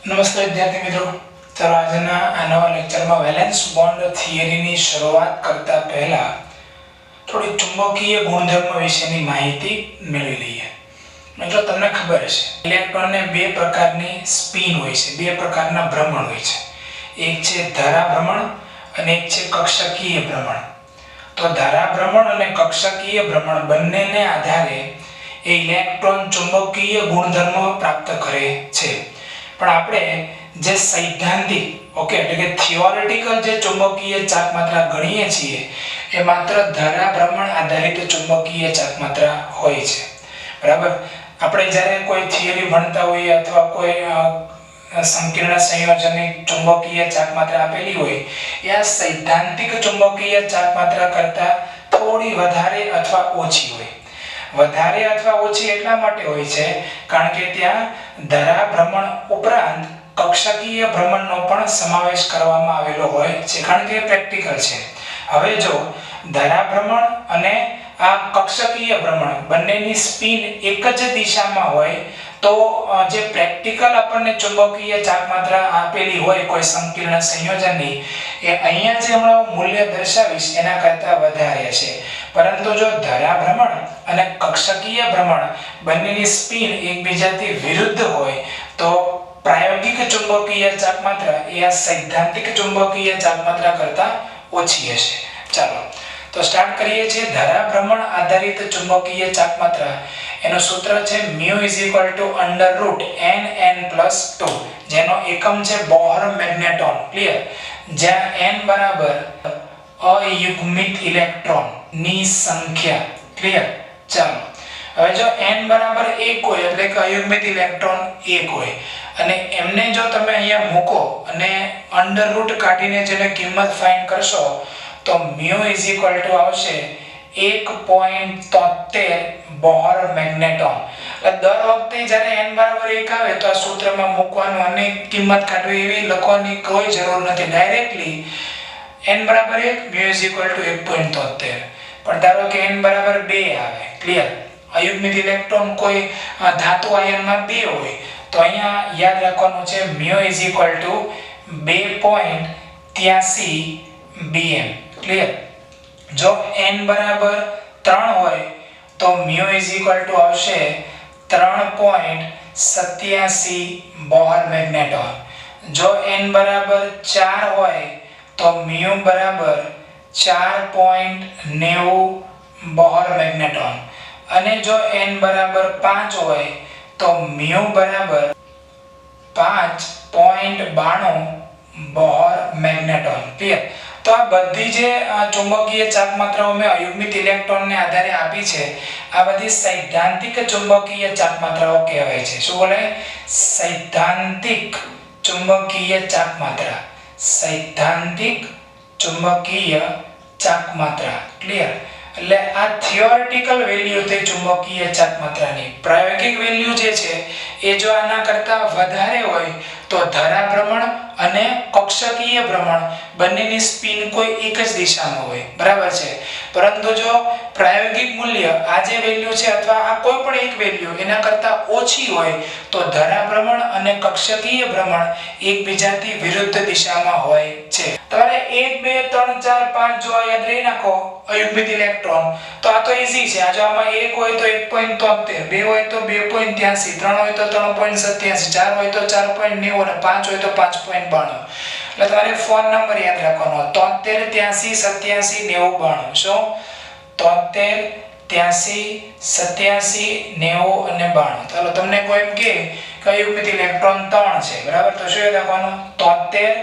નમસ્તે વિદ્યાર્થી મિત્રો, ચાલો આજના આ નવા લેક્ચરમાં વેલેન્સ બોન્ડ થિયરીની શરૂઆત કરતા પહેલા થોડી ચુંબકીય ગુણધર્મ વિશેની માહિતી મેળવી લઈએ. મિત્રો તમને ખબર હશે ઇલેક્ટ્રોનને બે પ્રકારની સ્પિન હોય છે, બે પ્રકારના ભ્રમણ હોય છે. એક છે ધારા ભ્રમણ અને એક છે કક્ષકીય ભ્રમણ. તો ધારા ભ્રમણ અને કક્ષકીય ભ્રમણ બંનેને આધારે એ ઇલેક્ટ્રોન ચુંબકીય ગુણધર્મો પ્રાપ્ત કરે છે. પણ આપણે જે સૈદ્ધાંતિક એટલે કે થિયોરેટિકલ જે ચુંબકીય ચાકમાત્રા ગણીએ છીએ એ માત્ર ધારા ભ્રમણ આધારિત ચુંબકીય ચાકમાત્રા હોય છે. બરાબર. આપણે જ્યારે કોઈ થિયરી ભણતા હોઈએ અથવા કોઈ સંકીર્ણ સંયોજનની ચુંબકીય ચાકમાત્રા આપેલી હોય એ આ સૈદ્ધાંતિક ચુંબકીય ચાકમાત્રા કરતાં થોડી વધારે અથવા ઓછી હોય. વધારે અથવા ઓછી એટલા માટે હોય છે કારણ કે ત્યાં ધારા ભ્રમણ ઉપરાંત કક્ષકીય ભ્રમણનો પણ સમાવેશ કરવામાં આવેલો હોય છે, કારણ કે પ્રેક્ટિકલ છે. હવે જો ધારા ભ્રમણ અને આ કક્ષકીય ભ્રમણ બંનેની સ્પિન એક જ દિશામાં હોય તો જે પ્રેક્ટિકલ આપણને ચુંબકીય ચાકમાત્રા આપેલી હોય કોઈ સંકીર્ણ સંયોજનની એ અહીંયા જે હમણાં મૂલ્ય દર્શાવીશ એના કરતાં વધારે છે. પરંતુ જો ધારા ભ્રમણ અને કક્ષકીય ભ્રમણ બંનેની સ્પિન એકબીજાથી વિરુદ્ધ હોય તો પ્રાયોગિક ચુંબકીય ચાકમાત્રા એ આ સૈદ્ધાંતિક ચુંબકીય ચાકમાત્રા કરતાં ઓછી હશે. ચાલો તો સ્ટાર્ટ કરીએ છીએ. ધારા ભ્રમણ આધારિત ચુંબકીય ચાકમાત્રા એનું સૂત્ર છે μ=√nn+2 જેનો એકમ છે બોહર મેગ્નેટોન. ક્લિયર? જ્યાં n બરાબર અયુગ્મિત ઇલેક્ટ્રોન ની સંખ્યા. ક્લિયર? ચાલો હવે જો n બરાબર 1 હોય એટલે કે અયુગ્મિત ઇલેક્ટ્રોન 1 હોય અને એમને જો તમે અહીંયા મૂકો અને અંડર રૂટ કાઢીને જેને કિંમત ફાઇન્ડ કરશો તો μ આવશે 1.73 બોહર મેગ્નેટોન. એટલે દર વખતે જ્યારે n બરાબર 1 આવે તો આ સૂત્રમાં મૂકવાનું અને કિંમત કાઢવી એવી લખવાની કોઈ જરૂર નથી. ડાયરેક્ટલી n બરાબર 1 μ 1.73. પણ ધારો કે n બરાબર 2 આવે. ક્લિયર? અયુગ્મિત ઇલેક્ટ્રોન કોઈ ધાતુ આયનમાં 2 હોય તો અહીંયા યાદ રાખવાનું છે μ 2.83 bm. ક્લિયર? જો n બરાબર 3 હોય તો μ આવશે 3.87 બોહર મેગ્નેટોન. જો n બરાબર 4 હોય તો μ બરાબર 4.90 બોહર મેગ્નેટોન અને જો n બરાબર 5 હોય તો μ બરાબર 5.92 બોહર મેગ્નેટોન. ક્લિયર? તો આ બધી જે ચુંબકીય ચાકમાત્રાઓ મેં અયુગ્મિત ઇલેક્ટ્રોનને આધારે આપી છે આ બધી સૈદ્ધાંતિક ચુંબકીય ચાકમાત્રાઓ કહેવાય છે. શું બોલે? સૈદ્ધાંતિક ચુંબકીય ચાકમાત્રા. સૈદ્ધાંતિક ચુંબકીય ચાકમાત્રા. ક્લિયર? એટલે આ થિયોરેટિકલ વેલ્યુ તે ચુંબકીય ચાકમાત્રાની. પ્રાયોગિક વેલ્યુ જે છે એ જો આના કરતાં વધારે હોય તો ધારા ભ્રમણ અને કક્ષકીય ભ્રમણ બંનેની સ્પિન કોઈ એક જ દિશામાં હોય. બરાબર છે? પરંતુ જો પ્રાયોગિક મૂલ્ય આ જે વેલ્યુ છે અથવા આ કોઈ પણ એક વેલ્યુ એના કરતાં ઓછી હોય તો ધારા ભ્રમણ અને કક્ષકીય ભ્રમણ એકબીજાથી વિરુદ્ધ દિશામાં હોય છે. તમારે 1 2 3 4 5 જો યાદ રહી નાખો અયુગ્મિત ઇલેક્ટ્રોન તો આ તો ઈઝી છે. આ જો આમાં 1 હોય તો 1.73, 2 હોય તો 2.83, 3 હોય તો 3.87, 4 હોય તો 4.90 અને 5 હોય તો 5.92. એટલે તમારે ફોન નંબર યાદ રાખવાનો 73 83 87 90 92. શું? 73 83 87 90 અને 92. ચાલો તમને કોઈ એમ કે અયુગ્મિત ઇલેક્ટ્રોન 3 છે. બરાબર? તો શું યાદ રાખવાનું? 73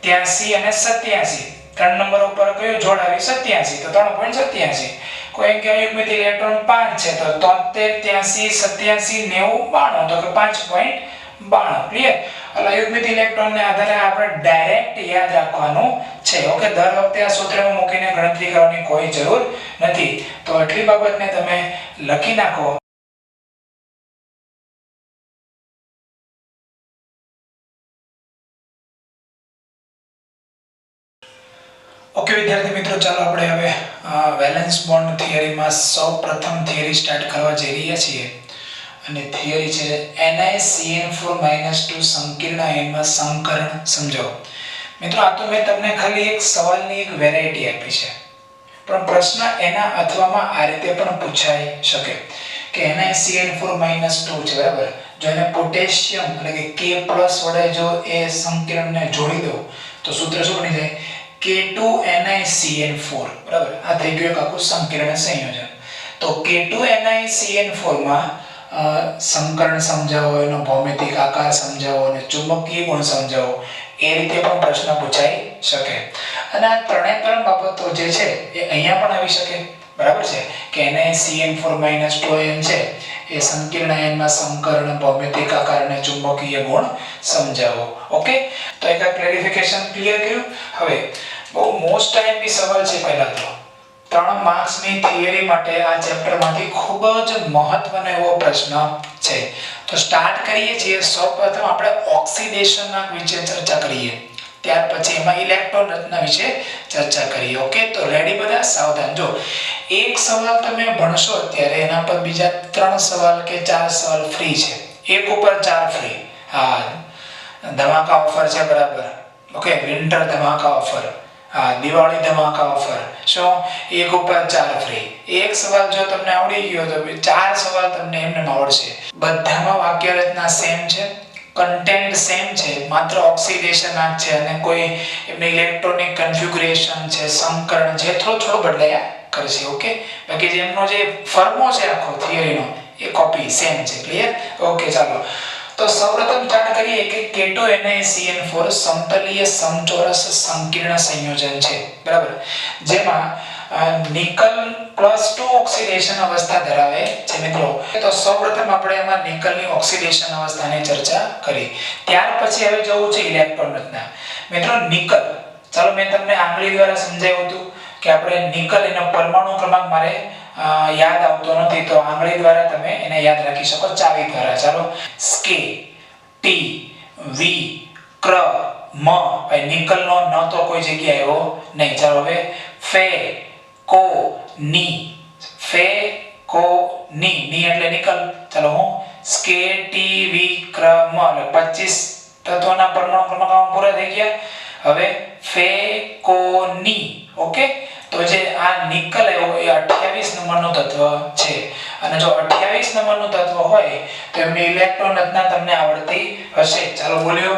83 અને 87. 3 નંબર ઉપર કયો જોડાવી? 87 તો 3.87. કોઈ કે અયુગ્મિત ઇલેક્ટ્રોન 5 છે તો 73 83 87 90 92 તો કે 5.92. ક્લિયર? અયુગ્મિત ઇલેક્ટ્રોનને આધારે આપણે ડાયરેક્ટ યાદ રાખવાનું છે. ઓકે? દર વખતે આ સૂત્રમાં મૂકીને ગણતરી કરવાની કોઈ જરૂર નથી. તો એટલી બાબતને તમે લખી નાખો. ઓકે વિદ્યાર્થી મિત્રો, ચાલો આપણે હવે વેલેન્સ બોન્ડ થિયરીમાં સૌપ્રથમ થિયરી સ્ટાર્ટ કરવા જઈ રહ્યા છીએ અને થિયરી છે NiCN4 - 2 સંકીર્ણ આયનમાં સંકરણ સમજાવો. મિત્રો આ તો મેં તમને ખાલી એક સવાલની એક વેરાયટી આપી છે, પણ પ્રશ્ન એના અથવામાં આ રીતે પણ પૂછાઈ શકે કે NiCN4 - 2 છે બરાબર. જો એને પોટેશિયમ એટલે કે K+ વડે જો એ સંકીર્ણને જોડી દો તો સૂત્ર શું બની જાય K2NiCN4 બરાબર. આ થઈ ગયું એક આખું સંકીર્ણ સંયોજન. તો K2NiCN4 માં સંકરણ સમજાવો, એનો ભૌમિતિક આકાર સમજાવો અને ચુંબકીય ગુણ સમજાવો, એ રીતે પણ પ્રશ્ન પૂછાઈ શકે. અને આ ત્રણ બાબતો જે છે એ અહીંયા પણ આવી શકે બરાબર છે કે NiCN4 - 2 આયન છે એ સંકીર્ણ આયનમાં સંકરણ, ભૌમિતિક આકાર અને ચુંબકીય ગુણ સમજાવો. ઓકે, તો એક આ ક્લેરિફિકેશન ક્લિયર કર્યું. હવે બહુ મોસ્ટ ટાઈમ સવાલ છે. પહેલા તો 3 માર્ક્સની થિયરી માટે આ ચેપ્ટરમાંથી ખૂબ જ મહત્વનો એવો પ્રશ્ન છે. તો સ્ટાર્ટ કરીએ છીએ. સૌપ્રથમ આપણે ઓક્સિડેશનના વિશે ચર્ચા કરીએ, ત્યાર પછી એમાં ઇલેક્ટ્રોન રચના વિશે ચર્ચા કરીએ. ઓકે, તો રેડી બધા? સાવધાન. જો એક સવાલ તમે ભણશો અત્યારે, એના પર બીજા 3 સવાલ કે 4 સવાલ ફ્રી છે. એક ઉપર 4 ફ્રી. હા, ધમાકા ઓફર છે બરાબર. ઓકે, વિન્ટર ધમાકા ઓફર, હા, દિવાળી ધમાકા ઓફર. શું? એક ઉપર 4 ફ્રી. એક સવાલ જો તમને આવડી ગયો તો 4 સવાલ તમને એમને આવડશે. બધામાં વાક્ય રચના સેમ છે, કન્ટેન્ટ સેમ છે, માત્ર ઓક્સિડેશન આ છે અને કોઈ એમને ઇલેક્ટ્રોનિક કન્ફિગ્યુરેશન છે, સંકરણ છે, થોડો બદલાયા કરશે. ઓકે, બાકી જેમનો જે ફર્મો છે આખો થિયરીનો એ કોપી સેમ છે. ક્લિયર? ઓકે, ચાલો. તો સૌપ્રથમ સ્ટાર્ટ કરીએ કે K2NiCN4 સમતલીય સમચોરસ સંકીર્ણ સંયોજન છે બરાબર, જેમાં નિકલ +2 ઓક્સિડેશન અવસ્થા ધરાવે છે મિત્રો. તો સૌપ્રથમ આપણે એમાં નિકલની ઓક્સિડેશન અવસ્થાની ચર્ચા કરી. ત્યાર પછી હવે જવું છે ઇલેક્ટ્રોન રચના. મિત્રો નિકલ, ચાલો મેં તમને આંગળી દ્વારા સમજાવ્યું હતું કે આપણે નિકલ એનો પરમાણુ ક્રમાંક મારે યાદ આવતો નથી, તો આંગળી દ્વારા તમે એને યાદ રાખી શકો, ચાવી દ્વારા. ચાલો, K T V ક્ર મ. ભાઈ નિકલ નો ન તો કોઈ જગ્યાએ આવ્યો નહીં. ચાલો હવે ફે કો ની, ફે કો ની, ની એટલે નિકલ. ચાલો હું K T V ક્ર મ એટલે 25 તત્વોના પરમાણુ ક્રમાંક પૂરા થઈ ગયા. હવે ફે કો ની. ઓકે, તો જે આ નિકલ આવ્યો એ 28 નંબરનું તત્વ છે. અને જો 28 નંબરનું તત્વ હોય તો એમની ઇલેક્ટ્રોન રચના તમને આવડતી હશે. ચાલો બોલ્યો,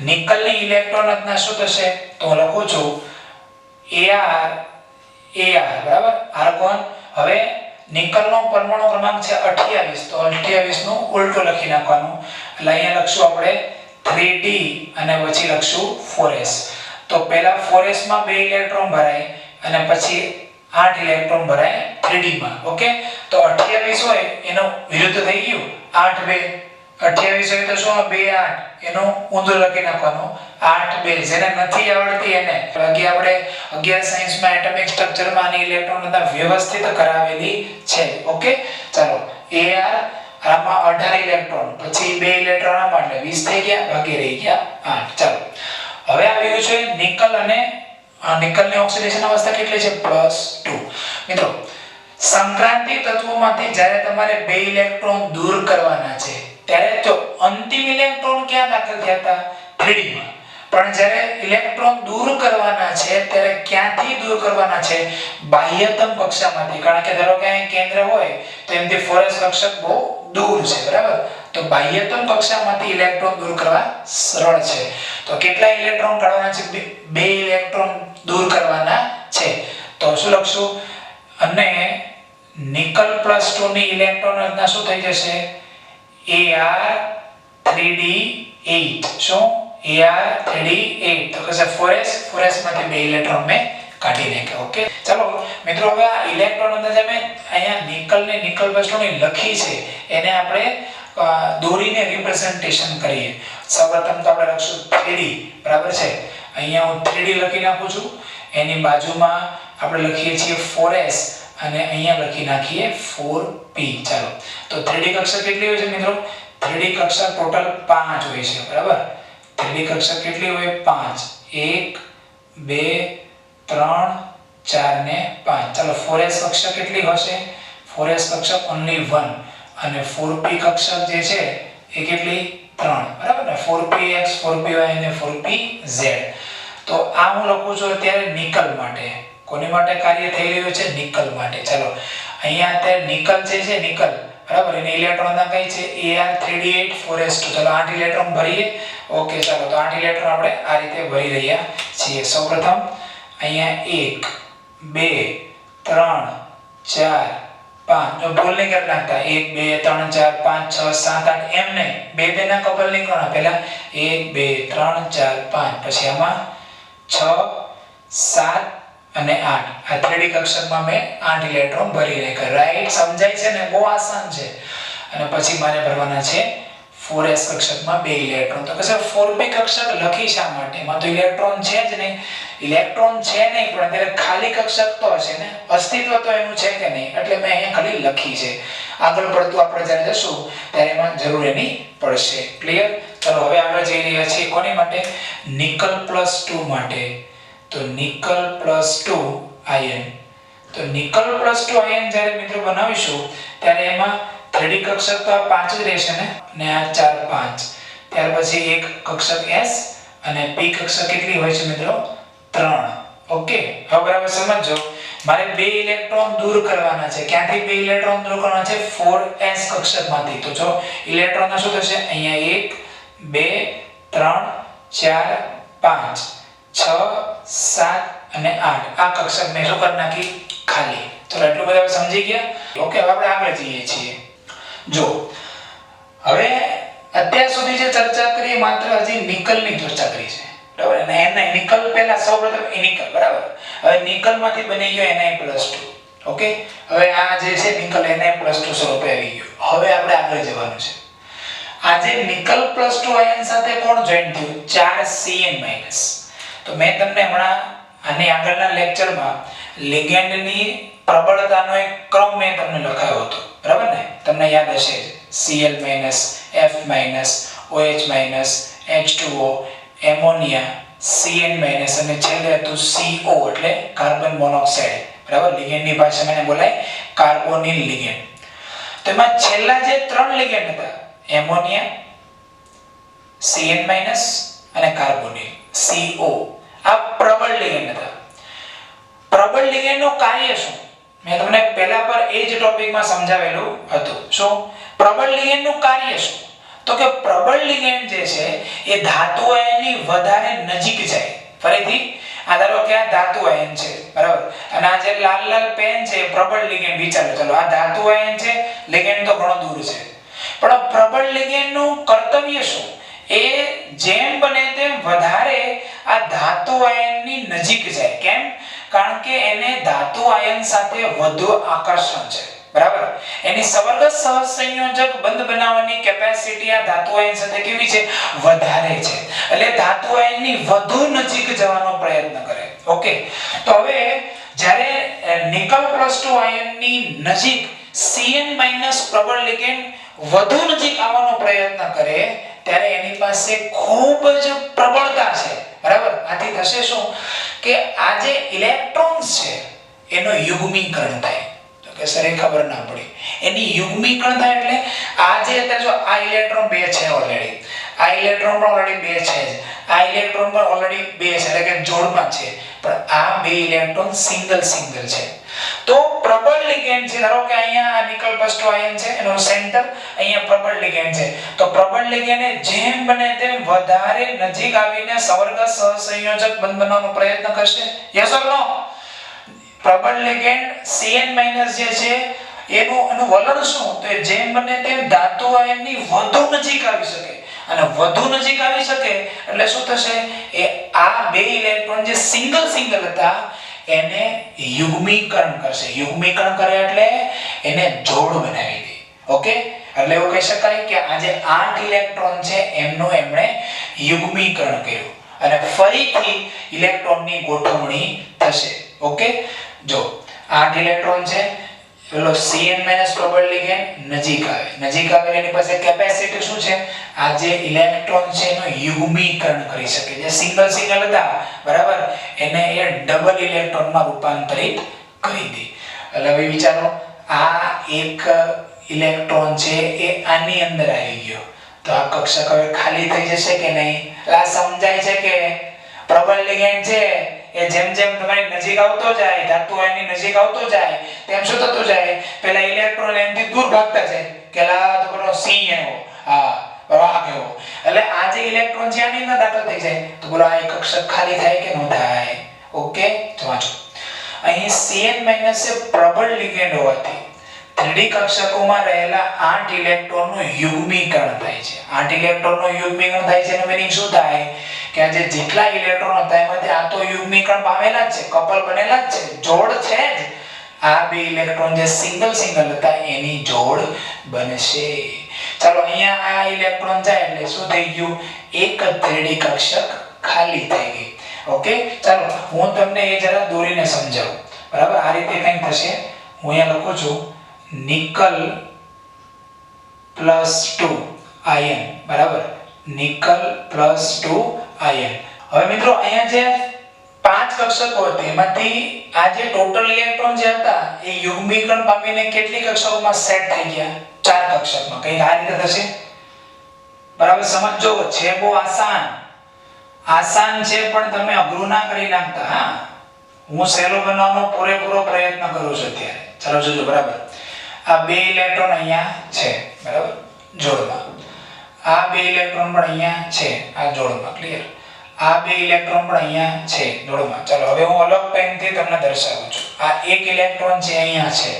નિકલની ઇલેક્ટ્રોન રચના શું થશે? તો હું લખું છું Ar બરાબર, આર્ગોન. હવે નિકલનો પરમાણુ ક્રમાંક છે 28, તો 28 નું ઉલટું લખી નાખવાનું. એટલે અહીંયા લખશું આપણે 3d અને પછી લખશું 4s. તો પહેલા 4s માં 2 ઇલેક્ટ્રોન ભરાય અને પછી 8 ઇલેક્ટ્રોન ભરાય 3d માં. ઓકે, તો 28 હોય એનો વિરુદ્ધ થઈ ગયું 8 2. 28 હોય તો શું? 2 8, એનું ઊંધું લખી નાખવાનું 8 2. જેને નથી આવડતી એને બાકી આપણે 11 સાયન્સમાં એટમિક સ્ટ્રક્ચરમાં આની ઇલેક્ટ્રોન રચના વ્યવસ્થિત કરાવેલી છે. ઓકે, ચાલો Ar આમાં 18 ઇલેક્ટ્રોન, પછી 2 ઇલેક્ટ્રોન આમાં એટલે 20 થઈ ગયા, બાકી રહી ગયા 8. ચાલો હવે આવ્યું છે નિકલ, અને નિકલની ઓક્સિડેશન અવસ્થા કેટલી છે? +2. મિત્રો સંક્રાંતિ તત્વોમાંથી જ્યારે તમારે 2 ઇલેક્ટ્રોન દૂર કરવાના છે ત્યારે તો અંતિમ ઇલેક્ટ્રોન ક્યાં દાખલ થયા હતા? 3d માં. પણ જ્યારે ઇલેક્ટ્રોન દૂર કરવાના છે ત્યારે ક્યાંથી દૂર કરવાના છે? બાહ્યતમ કક્ષામાંથી. કારણ કે ધારો કે અહીં કેન્દ્ર હોય તો એમથી 4s કક્ષક બહુ દૂર છે બરાબર, તો બાહ્યતમ કક્ષામાંથી ઇલેક્ટ્રોન દૂર કરવા સરળ છે. તો કેટલા ઇલેક્ટ્રોન કાઢવાના છે? 2 ઇલેક્ટ્રોન દૂર કરવાના છે. તો શું લખશું? અને નિકલ +2 ની ઇલેક્ટ્રોન રચના શું થઈ જશે? Ar3d8. શું? Ar3d8. તો કશે 4s માંથી 2 ઇલેક્ટ્રોન મેં કાઢી નાખ્યા. ઓકે, ચાલો મિત્રો હવે આ ઇલેક્ટ્રોન રચના જે મેં અહીંયા નિકલ +2 ની લખી છે એને આપણે દોરીને રિપ્રેઝન્ટેશન કરીએ. સૌપ્રથમ તો આપણે લખશું 3d બરાબર છે. અહીંયા હું 3d લખી નાખું છું, એની બાજુમાં આપણે લખીએ છીએ 4s અને અહીંયા લખી નાખીએ 4p. ચાલો, તો 3d કક્ષક કેટલી હોય છે મિત્રો? 3d કક્ષક ટોટલ 5 હોય છે બરાબર. 3d કક્ષક કેટલી હોય? 5. 1 2 3 4 ને 5. ચાલો 4s કક્ષક કેટલી હશે? 4s કક્ષક ઓન્લી 1 અને 4p કક્ષક જે છે એ કેટલી 3 બરાબર ને 4px 4py અને 4pz. તો આ હું લખું છું અત્યારે નિકલ માટે. કોની માટે કાર્ય થઈ રહ્યું છે? નિકલ માટે. ચલો અહીંયા અત્યારે નિકલ છે નિકલ બરાબર, એને ઇલેક્ટ્રોન ના કઈ છે Ar3d8 4s2. ચલો 8 ઇલેક્ટ્રોન ભરીએ. ઓકે ચાલો તો 8 ઇલેક્ટ્રોન આપણે આ રીતે ભરી રહ્યા છીએ. સૌપ્રથમ અહીંયા 1 2 3 4 5 જો બોલ નહીં કરી નાખતા 1 2 3 4 5 6 7 8 એમ નહીં, બે બે ના કપલ નહીં કરવાના. પહેલા 1 2 3 4 5 પછી આમાં 6 7 અને 8 આ 3D કક્ષકમાં મેં 8 ઇલેક્ટ્રોન ભરી નાખ્યા. રાઈટ, સમજાય છે ને? બહુ આસાન છે. અને પછી મારે ભરવાના છે 4s કક્ષકમાં 2 ઇલેક્ટ્રોન. તો કશે 4p કક્ષક લખી શા માટે? એમાં તો ઇલેક્ટ્રોન છે જ નહીં. ઇલેક્ટ્રોન છે નહીં પણ અત્યારે ખાલી કક્ષક તો હશે ને, અસ્તિત્વ તો એનું છે કે નહીં, એટલે મેં અહીંયા ખાલી લખી છે. આગળ પડતું આપણે જ્યારે જશું ત્યારે એમાં જરૂર એની પડશે. ક્લિયર? ચલો હવે આપણે જઈ રહ્યા છીએ કોની માટે? નિકલ +2 માટે. તો નિકલ +2 આયન. તો નિકલ +2 આયન જ્યારે મિત્રો બનાવીશું ત્યારે એમાં 3D કક્ષક તો આ 5 જ રહેશે ને આ 4 5. ત્યાર પછી એક કક્ષક s અને p કક્ષક કેટલી હોય છે મિત્રો? 3. ઓકે, હવે બરાબર સમજો. મારે 2 ઇલેક્ટ્રોન દૂર કરવાના છે. ક્યાંથી 2 ઇલેક્ટ્રોન દૂર કરવાના છે? 4s કક્ષકમાંથી. તો જો ઇલેક્ટ્રોનના શું થશે? અહીંયા 1 2 3 4 5 6 7 અને 8 આ કક્ષક મેં શું કરી નાખી? ખાલી. ચલો એટલું બધા સમજી ગયા? ઓકે, હવે આપણે આગળ જઈએ છીએ. જો હવે અત્યાર સુધી જે ચર્ચા કરી માત્ર હજી નિકલની ચર્ચા કરી છે બરાબર, અને એના નિકલ પહેલા સૌપ્રથમ એ નિકલ બરાબર. હવે નિકલમાંથી બની ગયો Ni+2. ઓકે, હવે આ જે છે નિકલ Ni+2 સ્વરૂપે આવી ગયો. હવે આપણે આગળ જવાનું છે. આ જે નિકલ +2 આયન સાથે કોણ જોઈન થયું? 4Cn-. તો મેં તમને હમણાં આની આગળના લેક્ચરમાં લિગેન્ડની પ્રબળતાનો એક ક્રમ મેં તમને લખાયો હતો બરાબર ને? તમને યાદ હશે Cl-, F-, OH-, H2O, ammonia, Cn- અને છેલ્લે હતું CO એટલે કાર્બન મોનોક્સાઇડ બરાબર. લિગેન્ડની ભાષામાં એને બોલાય કાર્બોનિલ લિગેન્ડ. તો એમાં છેલ્લા જે 3 લિગેન્ડ હતા એમોનિયા, Cn- અને કાર્બોનિલ CO, આ પ્રબળ લિગેન્ડ હતા. પ્રબળ લિગેન્ડનું કાર્ય શું? મેં તમને પહેલા પર એ જ ટોપિકમાં સમજાવેલું હતું. શું પ્રબળ લિગેન્ડનું કાર્ય શું? તો કે પ્રબળ લિગેન્ડ જે છે એ ધાતુ આયનની વધારે નજીક જાય. ફરીથી આ ધારો કે આ ધાતુ આયન છે બરાબર, અને આ જે લાલ લાલ પેન છે એ પ્રબળ લિગેન્ડ. વિચારો, ચલો આ ધાતુ આયન છે, લિગેન્ડ તો ઘણો દૂર છે, પણ પ્રબળ લિગેન્ડનું કર્તવ્ય શું? એ જેમ બને તેમ વધારે આ ધાતુ આયનની નજીક જાય. કેમ? કારણ કે એને ધાતુ આયન સાથે વધુ આકર્ષણ છે બરાબર. એની સવર્ગસ સહસંયોજક બંધ બનાવવાની કેપેસિટી આ ધાતુ આયન સાથે કેવી છે? વધારે છે. એટલે ધાતુ આયનની વધુ નજીક જવાનો પ્રયત્ન કરે. ઓકે, તો હવે જ્યારે નિકલ +2 આયનની નજીક Cn- પ્રબળ લિગેન્ડ વધુ નજીક આવવાનો પ્રયત્ન કરે ત્યારે એની પાસે ખૂબ જ પ્રબળતા છે બરાબર. આથી થશે શું કે આ જે ઇલેક્ટ્રોન્સ છે એનું યુગ્મીકરણ થાય. તો કે સર એ ખબર ના પડી. એની યુગ્મીકરણ થાય એટલે આ જે અત્યારે જો આ ઇલેક્ટ્રોન 2 છે ઓલરેડી, આ ઇલેક્ટ્રોન પણ ઓલરેડી 2 છે જ, આ ઇલેક્ટ્રોન પણ ઓલરેડી 2 છે એટલે કે જોડમાં છે, પણ આ 2 ઇલેક્ટ્રોન સિંગલ છે. તો પ્રબળ લિગેન્ડ છે, ધારો કે અહીંયા આ નિકલ +2 આયન છે, એનો સેન્ટર અહીંયા પ્રબળ લિગેન્ડ છે. તો પ્રબળ લિગેન્ડે જેમ બને તેમ વધારે નજીક આવીને સવર્ગસ સહસંયોજક બંધ બનાવવાનો પ્રયત્ન કરશે. યસ ઓર નો? પ્રબળ લિગેન્ડ Cn- જે છે એનું વલણ શું? તો જેમ બને તેમ ધાતુ આયનની વધુ નજીક આવી શકે, અને વધુ નજીક આવી શકે એટલે શું થશે? એ આ 2 ઇલેક્ટ્રોન જે સિંગલ હતા એને યુગ્મીકરણ કરશે. યુગ્મીકરણ કરે એટલે એને જોડ બનાવી દે. ઓકે, એટલે એવું કહી શકાય કે આ જે 8 ઇલેક્ટ્રોન છે એમનું એમણે યુગ્મીકરણ કર્યું અને ફરીથી ઇલેક્ટ્રોનની ગોઠવણી થશે. ઓકે, જો 8 ઇલેક્ટ્રોન છે, પેલો Cn- પ્રબળ લિગેન્ડ નજીક આવે એની પાસે કેપેસિટી શું છે? આ જે ઇલેક્ટ્રોન છે એનું યુગ્મીકરણ કરી શકે. જે સિંગલ હતા બરાબર, એને એ ડબલ ઇલેક્ટ્રોનમાં રૂપાંતરિત કરી દે. એટલે હવે વિચારો, આ એક ઇલેક્ટ્રોન છે એ આની અંદર આવી ગયો તો આ કક્ષક હવે ખાલી થઈ જશે કે નહીં? આ સમજાય છે કે પ્રબળ લિગેન્ડ છે એ જેમ જેમ તમારી નજીક આવતો જાય, ધાતુ એની નજીક આવતો જાય તેમ શું થતું જાય? પેલા ઇલેક્ટ્રોન એનાથી દૂર ભાગતા જાય કે લા તો બોલો સિંહ એવો, વાઘ એવો. એટલે આ જે ઇલેક્ટ્રોન છે આની અંદર દાખલ થઈ જાય તો બોલો આ કક્ષક ખાલી થાય કે ન થાય? ઓકે, તો વાંચો. અહીં Cn- એ પ્રબળ લિગેન્ડ હોવાથી 3D કક્ષકોમાં રહેલા 8 ઇલેક્ટ્રોનનું યુગ્મીકરણ થાય છે. 8 ઇલેક્ટ્રોનનું યુગ્મીકરણ થાય છે એનો મીનિંગ શું થાય? કે આ જે જેટલા ઇલેક્ટ્રોન હતા એમાંથી આ તો યુગ્મીકરણ પામેલા જ છે, કપલ બનેલા જ છે, જોડ છે જ. આ બે ઇલેક્ટ્રોન જે સિંગલ હતા એની જોડ બનશે. ચાલો અહીંયા આ ઇલેક્ટ્રોન જાય એટલે શું થઈ ગયું? એક 3D કક્ષક ખાલી થઈ ગઈ. ઓકે, ચાલો હું તમને એ જરા દોરીને સમજાવું. બરાબર, આ રીતે કંઈ થશે. હું અહીંયા લખું છું નિકલ +2 આયન. બરાબર, નિકલ +2 આયન. હવે મિત્રો અહીંયા જે 5 કક્ષકો હતા એમાંથી આ જે ટોટલ ઇલેક્ટ્રોન જે હતા એ યુગ્મીકરણ પામીને કેટલી કક્ષકોમાં સેટ થઈ ગયા? 4 કક્ષકમાં. કંઈક આ રીતે થશે. બરાબર, સમજો. છે બહુ આસાન છે પણ તમે અઘરું ના કરી નાખતા. હા, હું સહેલો બનાવવાનો પૂરેપૂરો પ્રયત્ન કરું છું અત્યારે. ચાલો જોજો. બરાબર, આ બે ઇલેક્ટ્રોન અહીંયા છે. બરાબર, જોડમાં. આ બે ઇલેક્ટ્રોન પણ અહીંયા છે આ જોડમાં. ક્લિયર? આ બે ઇલેક્ટ્રોન પણ અહીંયા છે જોડમાં. ચાલો હવે હું અલગ પેનથી તમને દર્શાવું છું. આ એક ઇલેક્ટ્રોન છે અહીંયા છે.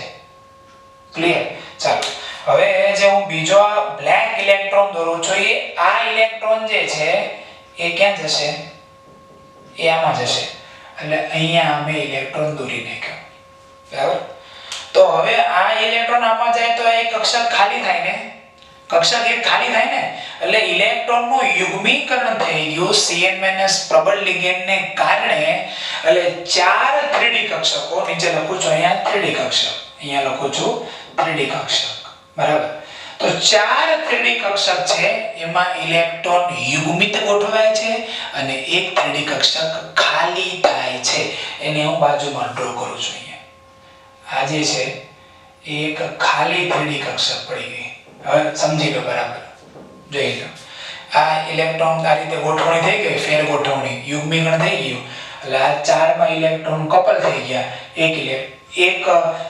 ક્લિયર? ચાલો હવે જે હું બીજો આ બ્લેક ઇલેક્ટ્રોન દોરું છું એ આ ઇલેક્ટ્રોન જે છે એ ક્યાં જશે? એ આમાં જશે. એટલે અહીંયા અમે ઇલેક્ટ્રોન દોરી નાખ્યો. બરાબર, તો હવે આ ઇલેક્ટ્રોન આમાં જાય તો એક કક્ષક ખાલી થાય ને? કક્ષક એક ખાલી થાય ને? એટલે ઇલેક્ટ્રોનનું યુગ્મીકરણ થઈ ગયું Cn- પ્રબળ લિગેન્ડને કારણે. એટલે 4 3D કક્ષકો. નીચે લખું છું અહીંયા 3D કક્ષક, અહીંયા લખું છું 3D કક્ષક. બરાબર, તો 4 3D કક્ષક છે એમાં ઇલેક્ટ્રોન યુગ્મિત ગોઠવાય છે અને એક 3D કક્ષક ખાલી થાય છે. એને હું બાજુમાં ડ્રો કરું છું. અહીંયા આ જે છે એક ખાલી 3D કક્ષક પડી ગઈ. હવે સમજી લો. બરાબર, જોઈ લો. આ ઇલેક્ટ્રોન આ રીતે ગોઠવણી થઈ ગઈ, ફેર ગોઠવણી, યુગ્મીકરણ થઈ ગયું. એટલે આ 4 માં ઇલેક્ટ્રોન કપલ થઈ ગયા. એક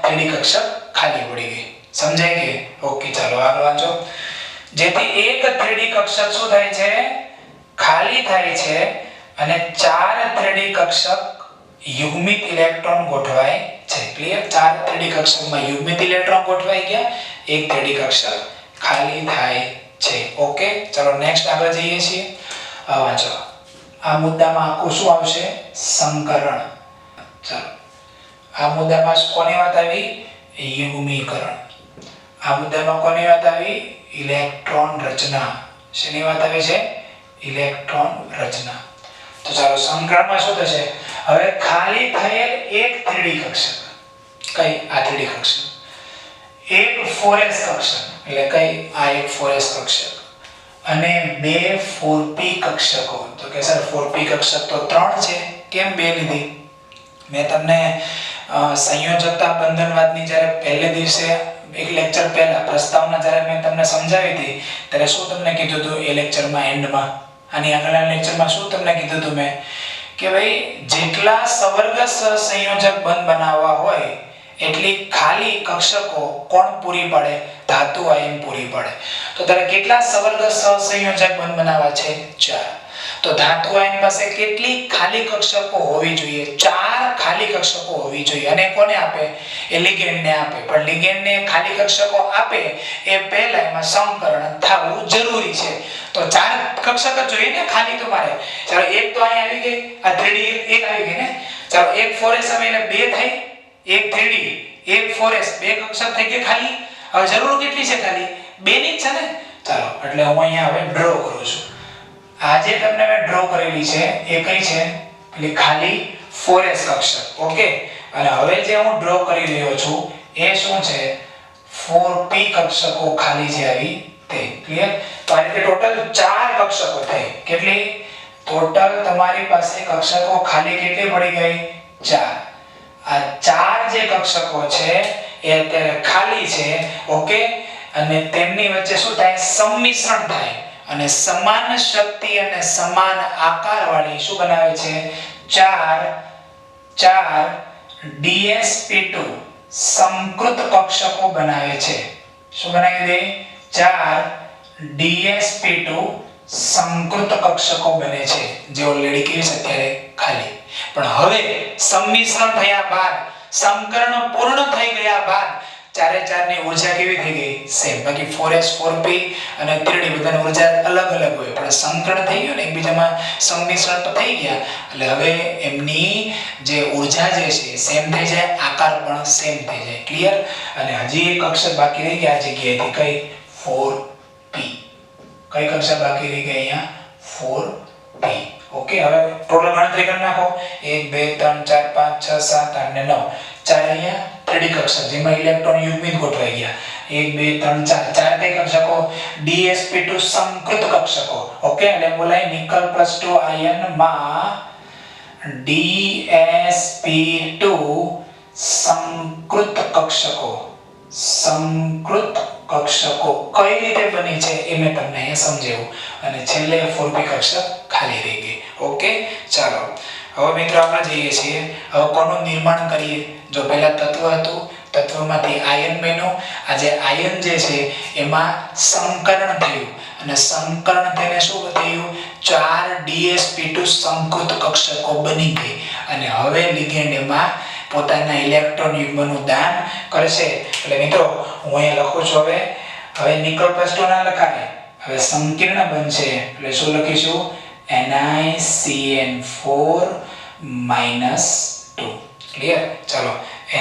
3D કક્ષક ખાલી પડી ગઈ. સમજાય કે? ઓકે, ચાલો આગળ વાંચો. જેથી એક 3D કક્ષક શું થાય છે? ખાલી થાય છે અને 4 3D કક્ષક યુગ્મિત ઇલેક્ટ્રોન ગોઠવાય છે. ક્લિયર? 4 3D કક્ષકમાં યુગ્મિત ઇલેક્ટ્રોન ગોઠવાઈ ગયા, એક 3D કક્ષક ખાલી થાય છે. ઓકે, ચાલો નેક્સ્ટ આગળ જઈએ છીએ. વાંચો. આ મુદ્દામાં આખું શું આવશે? સંકરણ. ચાલો, આ મુદ્દામાં કોની વાત આવી? યુગ્મીકરણ. આ મુદ્દામાં કોની વાત આવી? ઇલેક્ટ્રોન રચના. શેની વાત આવી છે? ઇલેક્ટ્રોન રચના. તો ચાલો સંકરણમાં શું થશે? હવે ખાલી થયેલ એક 3D કક્ષક. કઈ? આ 3D કક્ષક. એક 4s કક્ષક. એટલે કઈ? આ એક 4s કક્ષક અને બે 4p કક્ષકો. તો કે સર 4p કક્ષક તો 3 છે, કેમ 2 લીધી? મેં તમને સંયોજકતા બંધનવાદની જ્યારે પહેલે દિવસે એક લેક્ચર પહેલા પ્રસ્તાવના જ્યારે મેં તમને સમજાવી હતી ત્યારે શું તમને કીધું હતું? એ લેક્ચરમાં એન્ડમાં, આની આગળના લેક્ચરમાં શું તમને કીધું હતું મેં? કે ભાઈ જેટલા સવર્ગ સહસંયોજક બંધ બનાવવા હોય એટલી ખાલી કક્ષકો કોણ પૂરી પાડે? ધાતુ આયન પૂરી પાડે. તો ત્યારે કેટલા સવર્ગ સહસંયોજક બંધ બનાવવા છે? 4. તો ધાતુ આયન પાસે કેટલી ખાલી કક્ષકો હોવી જોઈએ? 4 ખાલી કક્ષકો હોવી જોઈએ. અને કોને આપે? એ લિગેન્ડને આપે. પણ લિગેન્ડને ખાલી કક્ષકો આપે એ પહેલા એમાં સંકરણ થવું જરૂરી છે. તો 4 કક્ષક જ જોઈએ ને ખાલી તમારે. ચાલો એક તો અહીં આવી ગઈ, આ 3D એક આવી ગઈ ને. ચાલો એક 4s આવે એટલે 2 થઈ, એક 3D એક 4s, 2 કક્ષક થઈ ગઈ ખાલી. હવે જરૂર કેટલી છે ખાલી? 2 ની જ છે ને. ચાલો એટલે હું અહીંયા હવે ડ્રો કરું છું. આ જે તમને મેં ડ્રો કરેલી છે એ કઈ છે? એટલે ખાલી 4s કક્ષક. ઓકે, અને હવે જે હું ડ્રો કરી રહ્યો છું એ શું છે? 4p કક્ષકો ખાલી છે આવી તે. ક્લિયર? તો આ રીતે ટોટલ 4 કક્ષકો થઈ. કેટલી? ટોટલ તમારી પાસે કક્ષકો ખાલી કેટલી પડી ગઈ? 4. આ 4 જે કક્ષકો છે એ અત્યારે ખાલી છે. ઓકે, અને તેમની વચ્ચે શું થાય? સંમિશ્રણ થાય અને સમાન શક્તિ અને સમાન આકાર વાળી શું બનાવે છે? ચાર dsp2 સમકૃત કક્ષકો બનાવે છે. શું બનાવી દે? 4 dsp2 સમકૃત કક્ષકો બને છે, જે ઓલરેડી કેવી છે અત્યારે ખાલી. પણ હવે સંમિશ્રણ થયા બાદ, સમકરણ પૂર્ણ થઈ ગયા બાદ ચારે ચાર ની ઊર્જા કેવી થઈ ગઈ? સેમ. બાકી 4s 4p અને 3d બધાની ઊર્જા અલગ અલગ હોય, પણ સંકરણ થઈ ગયું ને એકબીજામાં સંમિશ્રણ તો થઈ ગયા, એટલે હવે એમની જે ઊર્જા જે છે સેમ થઈ જાય, આકાર પણ સેમ થઈ જાય. ક્લિયર? અને હજી એક અક્ષર બાકી રહી ગયા આ જગ્યાએથી, કઈ? 4p. કઈ અક્ષર બાકી રહી ગઈ અહીંયા? 4p. ઓકે, હવે ટોટલ ગણતરી કરી નાખો. 1 2 3 4 5 6 7 8 ને 9. ચાર અહીંયા 3d કક્ષક જેમાં ઇલેક્ટ્રોન યુગ્મિત ગોઠવાઈ ગયા. 1 2 3 4 ચાર કઈ કક્ષકો? dsp2 સમકૃત કક્ષકો. ઓકે, એટલે બોલાય નિકલ +2 આયન માં dsp2 સમકૃત કક્ષકો. સમકૃત કક્ષકો કઈ રીતે બની છે એ મેં તમને અહીંયા સમજાવ્યું, અને છેલ્લે 4p કક્ષક ખાલી રહી ગઈ. ઓકે, ચાલો હવે મિત્રો આપણે જઈએ છીએ. હવે કોનું નિર્માણ કરીએ? જો પહેલા તત્વ હતું, તત્વમાંથી આયન બન્યો. આ જે આયન જે છે એમાં સંકરણ થયું, અને સંકરણ થઈને શું થયું? 4 dsp2 સમકૃત કક્ષકો બની ગઈ, અને હવે લિગેન્ડ એમાં પોતાના ઇલેક્ટ્રોન યુગ્મનું દાન કરશે. એટલે મિત્રો હું અહીંયા લખું છું. હવે નિકલ +2 ના લખાય, હવે સંકીર્ણ બનશે. એટલે શું લખીશું? NiCN4 -2. ક્લિયર? ચાલો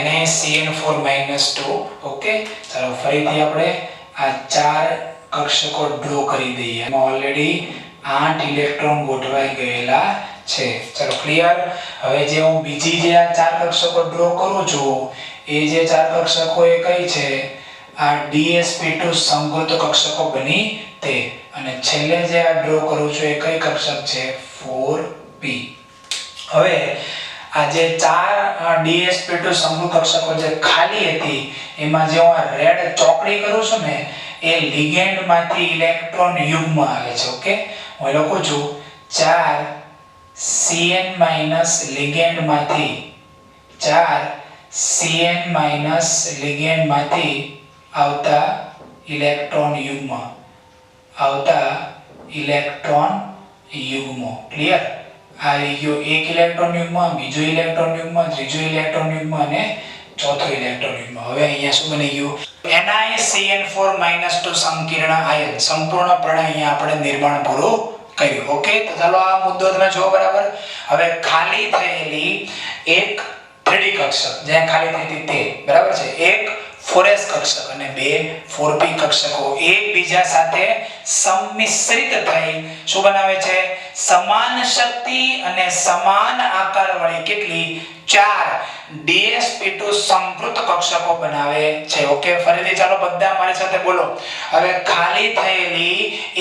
NiCN4 -2. ઓકે, ચાલો ફરીથી આપણે આ ચાર કક્ષકો ડ્રો કરી દઈએ. એમાં ઓલરેડી 8 ઇલેક્ટ્રોન ગોઠવાઈ ગયેલા છે. ચાલો ક્લિયર? હવે જે હું બીજી જે આ ચાર કક્ષકો ડ્રો કરું છું, એ જે ચાર કક્ષકો એ કઈ છે? આ dsp2 સમકૃત કક્ષકો બની તે. અને છેલ્લે જે આ ડ્રો કરું છું એ કઈ કક્ષક છે? 4p. હવે આ જે ચાર dsp2 સમકૃત કક્ષકો જે ખાલી હતી, એમાં જે હું આ રેડ ચોકડી કરું છું ને, એ લિગેન્ડ માંથી ઇલેક્ટ્રોન યુગ્મ આવે છે. ઓકે, હું લખું છું 4 Cn- લિગેન્ડ માંથી 4 Cn- લિગેન્ડ માંથી આવતા ઇલેક્ટ્રોન યુગ્મો. ક્લિયર? આ ગયો એક ઇલેક્ટ્રોન યુગ્મ, બીજો ઇલેક્ટ્રોન યુગ્મ, ત્રીજો ઇલેક્ટ્રોન યુગ્મ અને ચોથો ઇલેક્ટ્રોન યુગ્મ. હવે અહીંયા શું બની ગયું? NiCN4 -2 સંકીર્ણ ion. સંપૂર્ણપણે અહીંયા આપણે નિર્માણ પૂરું કર્યું. ઓકે, તો ચાલો આ મુદ્દો તમે જો બરાબર. હવે ખાલી થયેલી એક 3d કક્ષક જ્યાં ખાલી થઈ હતી તે બરાબર છે, એક 4s કક્ષક અને બે 4p કક્ષકો એકબીજા સાથે સંમિશ્રિત થઈ શું બનાવે છે? સમાન શક્તિ અને સમાન આકાર વાળી કેટલી? 4 dsp2 સમકૃત કક્ષકો બનાવે છે. ઓકે, ફરીથી ચાલો બધા મારી સાથે બોલો. હવે ખાલી થયેલી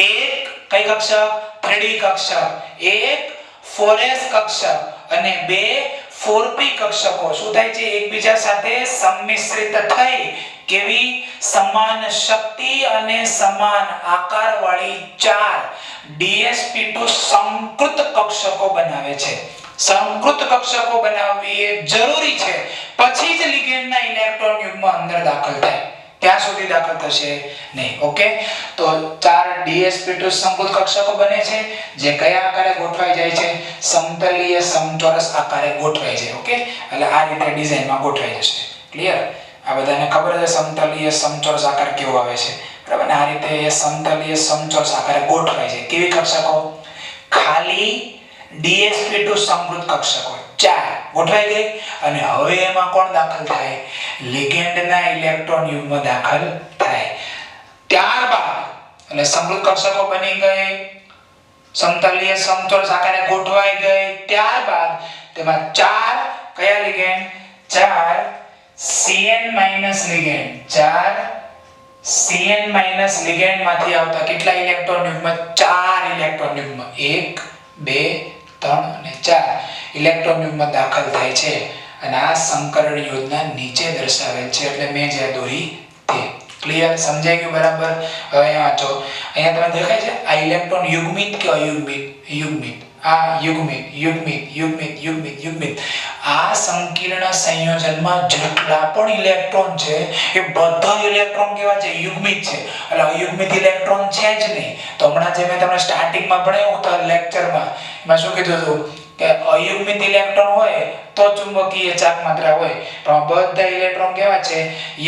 એક કઈ કક્ષક? 3d કક્ષક, એક 4s કક્ષક અને બે 4p કક્ષકો શું થાય છે? એકબીજા સાથે સંમિશ્રિત થઈ કેવી? સમાન શક્તિ અને સમાન આકાર વાળી 4 dsp2 સમકૃત કક્ષકો બનાવે છે. સમકૃત કક્ષકો બનાવવી એ જરૂરી છે, પછી જ લિગેન્ડના ઇલેક્ટ્રોન યુગ્મ અંદર દાખલ થાય. ત્યાં સુધી દાખલ થશે નહીં. ઓકે, તો 4 dsp2 સમકૃત કક્ષકો બને છે, જે કયા આકારે ગોઠવાઈ જાય છે? સમતલીય સમચોરસ આકારે ગોઠવાઈ જાય. ઓકે, એટલે આ રીતે ડિઝાઇનમાં ગોઠવાઈ જશે. ક્લિયર? આ બધાને ખબર છે સમતલીય સમચોરસ આકાર કેવો આવે છે, બરાબર ને? આ રીતે સમતલીય સમચોરસ આકારે ગોઠવાઈ જાય. કેવી કક્ષકો? ખાલી dsp2 સમકૃત કક્ષકો 4 ગોઠવાઈ ગઈ, અને હવે એમાં કોણ દાખલ થાય? લિગેન્ડના ઇલેક્ટ્રોન યુગ્મ દાખલ થાય. ત્યારબાદ એટલે સમકૃત કક્ષકો બની ગઈ, સમતલીય સમચોરસ આકારે ગોઠવાઈ ગઈ. ત્યારબાદ તેમાં 4 કયા ligand? 4 Cn- ligand. 4 Cn- ligand માંથી આવતા કેટલા ઇલેક્ટ્રોન યુગ્મ? 4 ઇલેક્ટ્રોન યુગ્મ. 1 2 3 અને 4 ઇલેક્ટ્રોન યુગ્મ દાખલ થાય છે. અને આ સંકરણ યોજના નીચે દર્શાવેલ છે, એટલે મેં જે દોરી તે. ક્લિયર? સમજાઈ ગયું બરાબર? હવે અહીંયા જો અહીંયા તમને દેખાય છે આ ઇલેક્ટ્રોન યુગ્મિત કે અયુગ્મિત? યુગ્મિત. આ યુગ્મિત યુગ્મિત યુગ્મિત યુગ્મિત યુગ્મિત. આ સંકીર્ણ સંયોજનમાં જેટલા પણ ઇલેક્ટ્રોન છે એ બધા ઇલેક્ટ્રોન કેવા છે? યુગ્મિત છે. એટલે અયુગ્મિત ઇલેક્ટ્રોન છે જ નહીં. તો હમણાં જે મેં તમને સ્ટાર્ટિંગમાં ભણાવ્યું હતું લેક્ચરમાં, એમાં શું કીધું હતું કે અયુગ્મિત ઇલેક્ટ્રોન હોય તો ચુંબકીય ચાક માત્રા હોય, પણ બધા ઇલેક્ટ્રોન કેવા છે?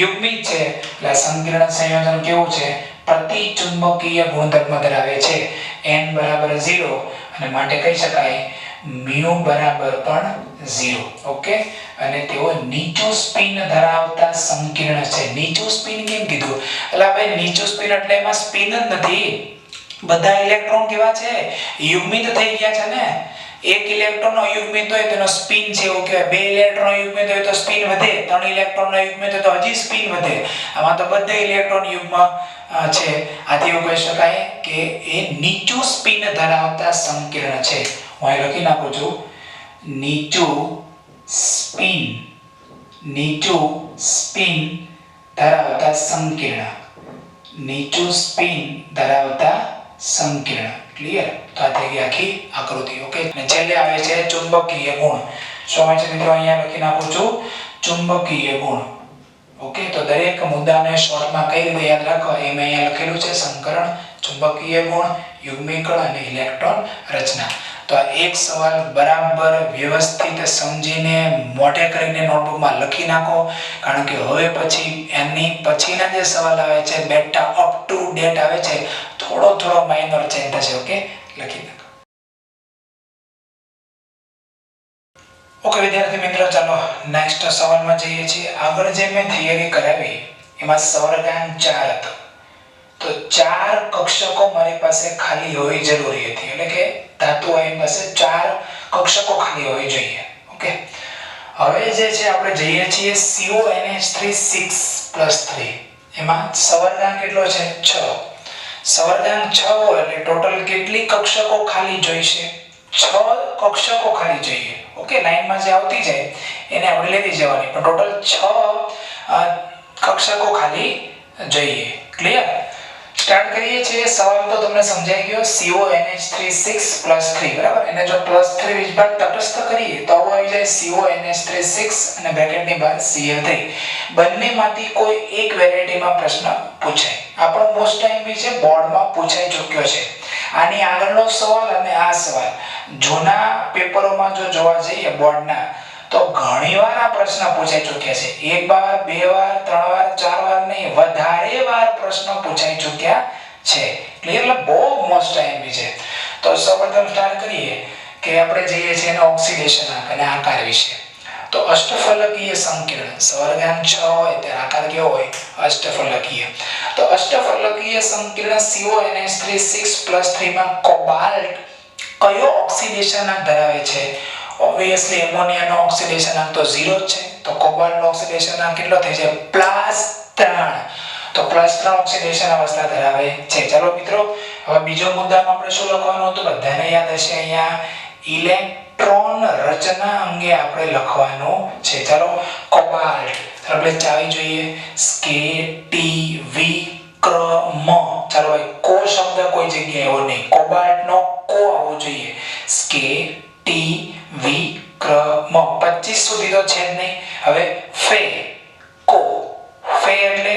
યુગ્મિત છે. એટલે સંકીર્ણ સંયોજન કેવું છે? પ્રતિચુંબકીય ગુણધર્મ ધરાવે છે. n બરાબર 0 અને માટે કહી શકાય mu બરાબર પણ 0. ઓકે? અને તેઓ નીચું સ્પિન ધરાવતા સંકીર્ણ છે. નીચું સ્પિન કેમ કીધું? એટલે ભાઈ નીચું સ્પિન એટલે એમાં સ્પિન જ નથી. બધા ઇલેક્ટ્રોન કેવા છે? યુગ્મિત થઈ ગયા છે ને. એક ઇલેક્ટ્રોન અયુગ્મિત હોય તેનો સ્પિન છે એવું કહેવાય. બે ઇલેક્ટ્રોન અયુગ્મિત હોય તો સ્પિન વધે. ત્રણ ઇલેક્ટ્રોન અયુગ્મિત હોય તો હજી સ્પિન વધે. આમાં તો બધા ઇલેક્ટ્રોન યુગ્મ છે. આથી એવું કહી શકાય કે એ નીચું સ્પિન ધરાવતા સંકીર્ણ છે. હું અહીં લખી નાખું છું નીચું સ્પિન ધરાવતા સંકીર્ણ. નીચું સ્પિન ધરાવતા સંકીર્ણ. ક્લિયર? તો આ થઈ ગઈ આખી આકૃતિ. ઓકે? અને છેલ્લે આવે છે ચુંબકીય ગુણ. શું આવે છે મિત્રો? અહીંયા લખી નાખું છું ચુંબકીય ગુણ. ઓકે? તો દરેક મુદ્દાને શોર્ટમાં કઈ રીતે યાદ રાખવા એ મેં અહીંયા લખેલું છે. સંકરણ, ચુંબકીય ગુણ, યુગ્મીકરણ અને ઇલેક્ટ્રોન રચના. તો આ એક સવાલ બરાબર વ્યવસ્થિત સમજીને મોઢે કરીને નોટબુકમાં લખી નાખો, કારણ કે હવે પછી એની પછીના જે સવાલ આવે છે બેટા અપ ટુ ડેટ આવે છે, થોડો માઇનર ચેન્જ થશે. ઓકે? લખી નાખો. ઓકે વિદ્યાર્થી મિત્રો, ચાલો નેક્સ્ટ સવાલમાં જઈએ છીએ. આગળ જે મેં થિયરી કરાવી એમાં સવર્ગાંક 4 હતો. તો 4 કક્ષકો મારી પાસે ખાલી હોવી જરૂરી હતી. એટલે કે ધાતુ આયન પાસે 4 કક્ષકો ખાલી હોવી જોઈએ. ઓકે? હવે જે છે આપણે જઈએ છીએ CONH3 એમાં સવર્ગાંક કેટલો છે? 6. સવર્ગાંક 6 હોય એટલે ટોટલ કેટલી કક્ષકો ખાલી જોઈશે? 6 કક્ષકો ખાલી જોઈએ. ઓકે? લાઈનમાં જે આવતી જાય એને આપણે લેતી જવાની, પણ ટોટલ 6 કક્ષકો ખાલી જોઈએ. ક્લિયર? સ્ટાર્ટ કરીએ છીએ. સવાલ તો તમને સમજાઈ ગયો. CONH3 બરાબર. એને જો +3 વિભાગ તટસ્થ કરીએ તો આવું આવી જાય CONH3 અને બ્રેકેટની બહાર Cl3. બંનેમાંથી કોઈ એક વેરાયટીમાં પ્રશ્ન પૂછાય. આપણો મોસ્ટ ટાઈમ બી છે, બોર્ડમાં પૂછાઈ ચૂક્યો છે. આની આગળનો સવાલ અને આ સવાલ જૂના પેપરોમાં જો જોવા જઈએ બોર્ડના, તો ઘણીવાર આ પ્રશ્ન પૂછાઈ ચૂક્યા છે. એક વાર, બે વાર, 3 વાર, 4 વાર નહીં, વધારે વાર પ્રશ્ન પૂછાઈ ચૂક્યા છે. ક્લિયર? બહુ મોસ્ટ ટાઈમ બી છે. તો સૌપ્રથમ સ્ટાર્ટ કરીએ કે આપણે જઈએ છીએ એના ઓક્સિડેશન આંક અને આકાર વિશે. તો અષ્ટફલકીય સંકીર્ણ સવર્ગાંક 6 હોય ત્યારે આકાર કેવો હોય? અષ્ટફલકીય. તો અષ્ટફલકીય સંકીર્ણ CONH3 માં કોબાલ્ટ કયો ઓક્સિડેશન આંક ધરાવે છે? ઓબ્વિયસલી એમોનિયાનો ઓક્સિડેશન આંક તો 0 છે. તો કોબાલ્ટનો ઓક્સિડેશન આંક કેટલો થઈ છે? +3. તો +3 ઓક્સિડેશન અવસ્થા ધરાવે છે. ચાલો મિત્રો, હવે બીજો મુદ્દામાં આપણે શું લખવાનું હતું? બધાને યાદ હશે. અહીંયા ઇલેક્ટ્રોન રચના અંગે આપણે લખવાનું છે. ચાલો, કોબાલ્ટ આપણે ચાવી જોઈએ. સ્કેટિવિક્રમ. ચાલો ભાઈ, કો શબ્દ કોઈ જગ્યાએ એવો નહીં. કોબાલ્ટનો કો આવવો જોઈએ. સ્કેટિવિક્રમ. 25 સુધી તો છે જ નહીં. હવે ફે કો. ફે એટલે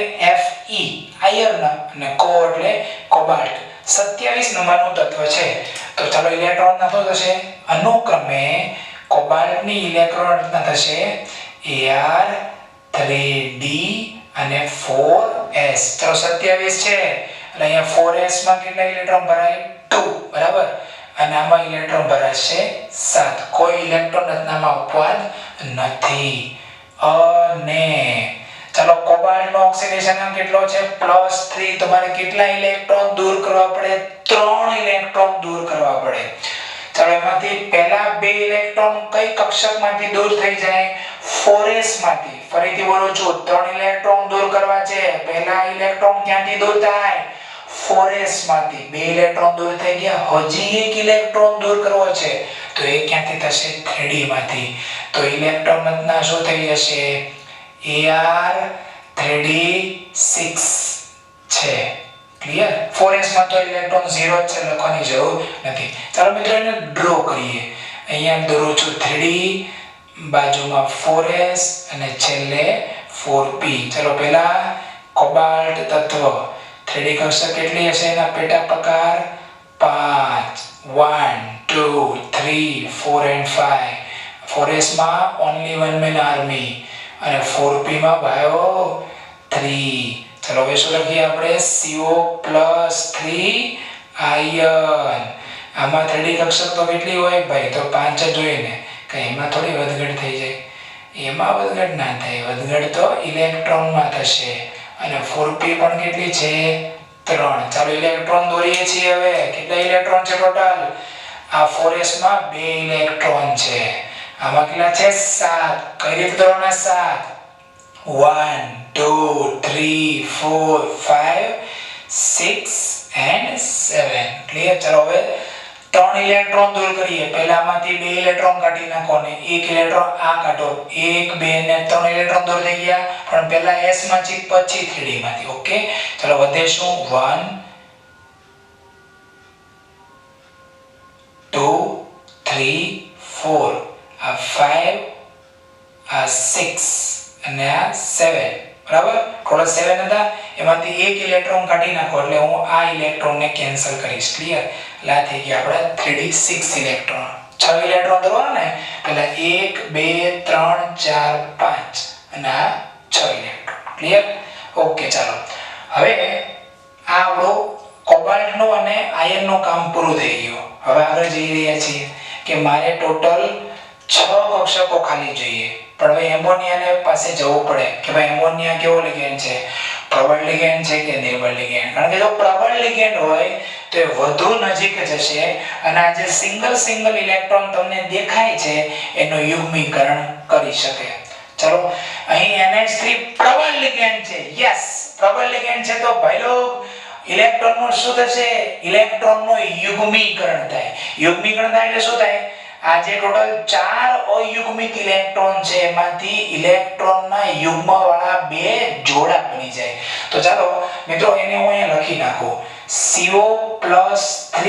Fe આયર્ન અને કો એટલે કોબાલ્ટ. 27 નંબરનું તત્વ છે. તો ચાલો ઇલેક્ટ્રોન નાખો થશે. અનુક્રમે કોબાલ્ટની ઇલેક્ટ્રોન રચના થશે Ar3d અને 4s. ચાલો 27 છે એટલે અહીંયા 4s માં કેટલા ઇલેક્ટ્રોન ભરાય? 2. બરાબર. અને આમાં ઇલેક્ટ્રોન ભરાશે 7. કોઈ ઇલેક્ટ્રોન રચનામાં અપવાદ નથી. અને ચાલો કોબાલ્ટનો ઓક્સિડેશન આંક કેટલો છે? +3. તમારે કેટલા ઇલેક્ટ્રોન દૂર કરવા પડે? 3 ઇલેક્ટ્રોન દૂર કરવા પડે. ચાલો એમાંથી પહેલા 2 ઇલેક્ટ્રોન કઈ કક્ષકમાંથી દૂર થઈ જાય? 4s માંથી. ફરીથી બોલું છું, 3 ઇલેક્ટ્રોન દૂર કરવા છે. પહેલા ઇલેક્ટ્રોન ક્યાંથી દૂર થાય? 4s માંથી. 2 ઇલેક્ટ્રોન દૂર થઈ ગયા. હજી એક ઇલેક્ટ્રોન દૂર કરવો છે, તો એ ક્યાંથી થશે? 3d માંથી. તો ઇલેક્ટ્રોન રચના શું થઈ જશે? Ar3d 6 છે. ક્લિયર? 4s માં તો ઇલેક્ટ્રોન 0 છે, લખવાની જરૂર નથી. ચાલો મિત્રો એને ડ્રો કરીએ. અહીંયા દોરું છું 3D, બાજુમાં 4s અને છેલ્લે 4p. ચાલો પહેલા કોબાલ્ટ તત્વ 3D કક્ષક કેટલી હશે? એના પેટા પ્રકાર 5 1 2 3 4 and 5. 4s માં only one man army અને 4p માં ભાઈઓ 3. ચલો હવે શું લખીએ આપણે? CO+3 ion. આમાં 3D કક્ષક તો કેટલી હોય ભાઈ? તો 5 જ હોય ને. કે એમાં થોડી વધઘટ થઈ જાય? એમાં વધઘટ ના થાય. વધઘટ તો ઇલેક્ટ્રોનમાં થશે. અને 4p પણ કેટલી છે? 3. ચાલો ઇલેક્ટ્રોન દોરીએ છીએ હવે. કેટલા ઇલેક્ટ્રોન છે ટોટલ? આ 4s માં 2 ઇલેક્ટ્રોન છે. આમાં કેટલા છે? 7. કઈ રીતે દોરવાના? 7 1 2 3 4 5 6 and 7. ક્લિયર? ચલો હવે 3 ઇલેક્ટ્રોન દૂર કરીએ. પહેલામાંથી 2 ઇલેક્ટ્રોન કાઢી નાખો ને 1 ઇલેક્ટ્રોન આ કાઢો. 1 2 ને 3 ઇલેક્ટ્રોન દૂર થઈ ગયા. પણ પહેલા s માંથી પછી 3d માંથી. ઓકે, ચલો વધે શું? 1 2 3 4 આ 5 આ 6 અને આ 7. બરાબર? ટોટલ 7 હતા. એમાંથી 1 ઇલેક્ટ્રોન કાઢી નાખો એટલે હું આ ઇલેક્ટ્રોનને કેન્સલ કરીશ. ક્લિયર? એટલે આ થઈ ગયા આપણા 3d 6 ઇલેક્ટ્રોન. 6 ઇલેક્ટ્રોન દોરવાના ને પહેલા 1 2 3 4 5 અને આ 6 ઇલેક્ટ્રોન. ક્લિયર? ઓકે, ચાલો હવે આ આપણું કોબાલ્ટનું અને આયનનું કામ પૂરું થઈ ગયું. હવે આગળ જઈ રહ્યા છીએ કે મારે ટોટલ 6 કક્ષકો ખાલી જોઈએ. પણ હવે એમોનિયાને પાસે જવું પડે કે ભાઈ એમોનિયા કેવો લિગેન્ડ છે? પ્રબળ લિગેન્ડ છે કે નિર્બળ લિગેન્ડ? કારણ કે જો પ્રબળ લિગેન્ડ હોય તો એ વધુ નજીક જશે અને આ જે સિંગલ ઇલેક્ટ્રોન તમને દેખાય છે એનું યુગ્મીકરણ કરી શકે. ચલો અહીં NH3 પ્રબળ લિગેન્ડ છે. યસ, પ્રબળ લિગેન્ડ છે તો ભાઈ લોગ ઇલેક્ટ્રોનનું શું થશે? ઇલેક્ટ્રોનનું યુગ્મીકરણ થાય. યુગ્મીકરણ થાય એટલે શું થાય? આ જે ટોટલ 4 અયુગ્મિક ઇલેક્ટ્રોન છે એમાંથી ઇલેક્ટ્રોનના યુગ્મવાળા 2 જોડા બની જાય. તો ચાલો મિત્રો એને હું અહીંયા લખી નાખું. CO+3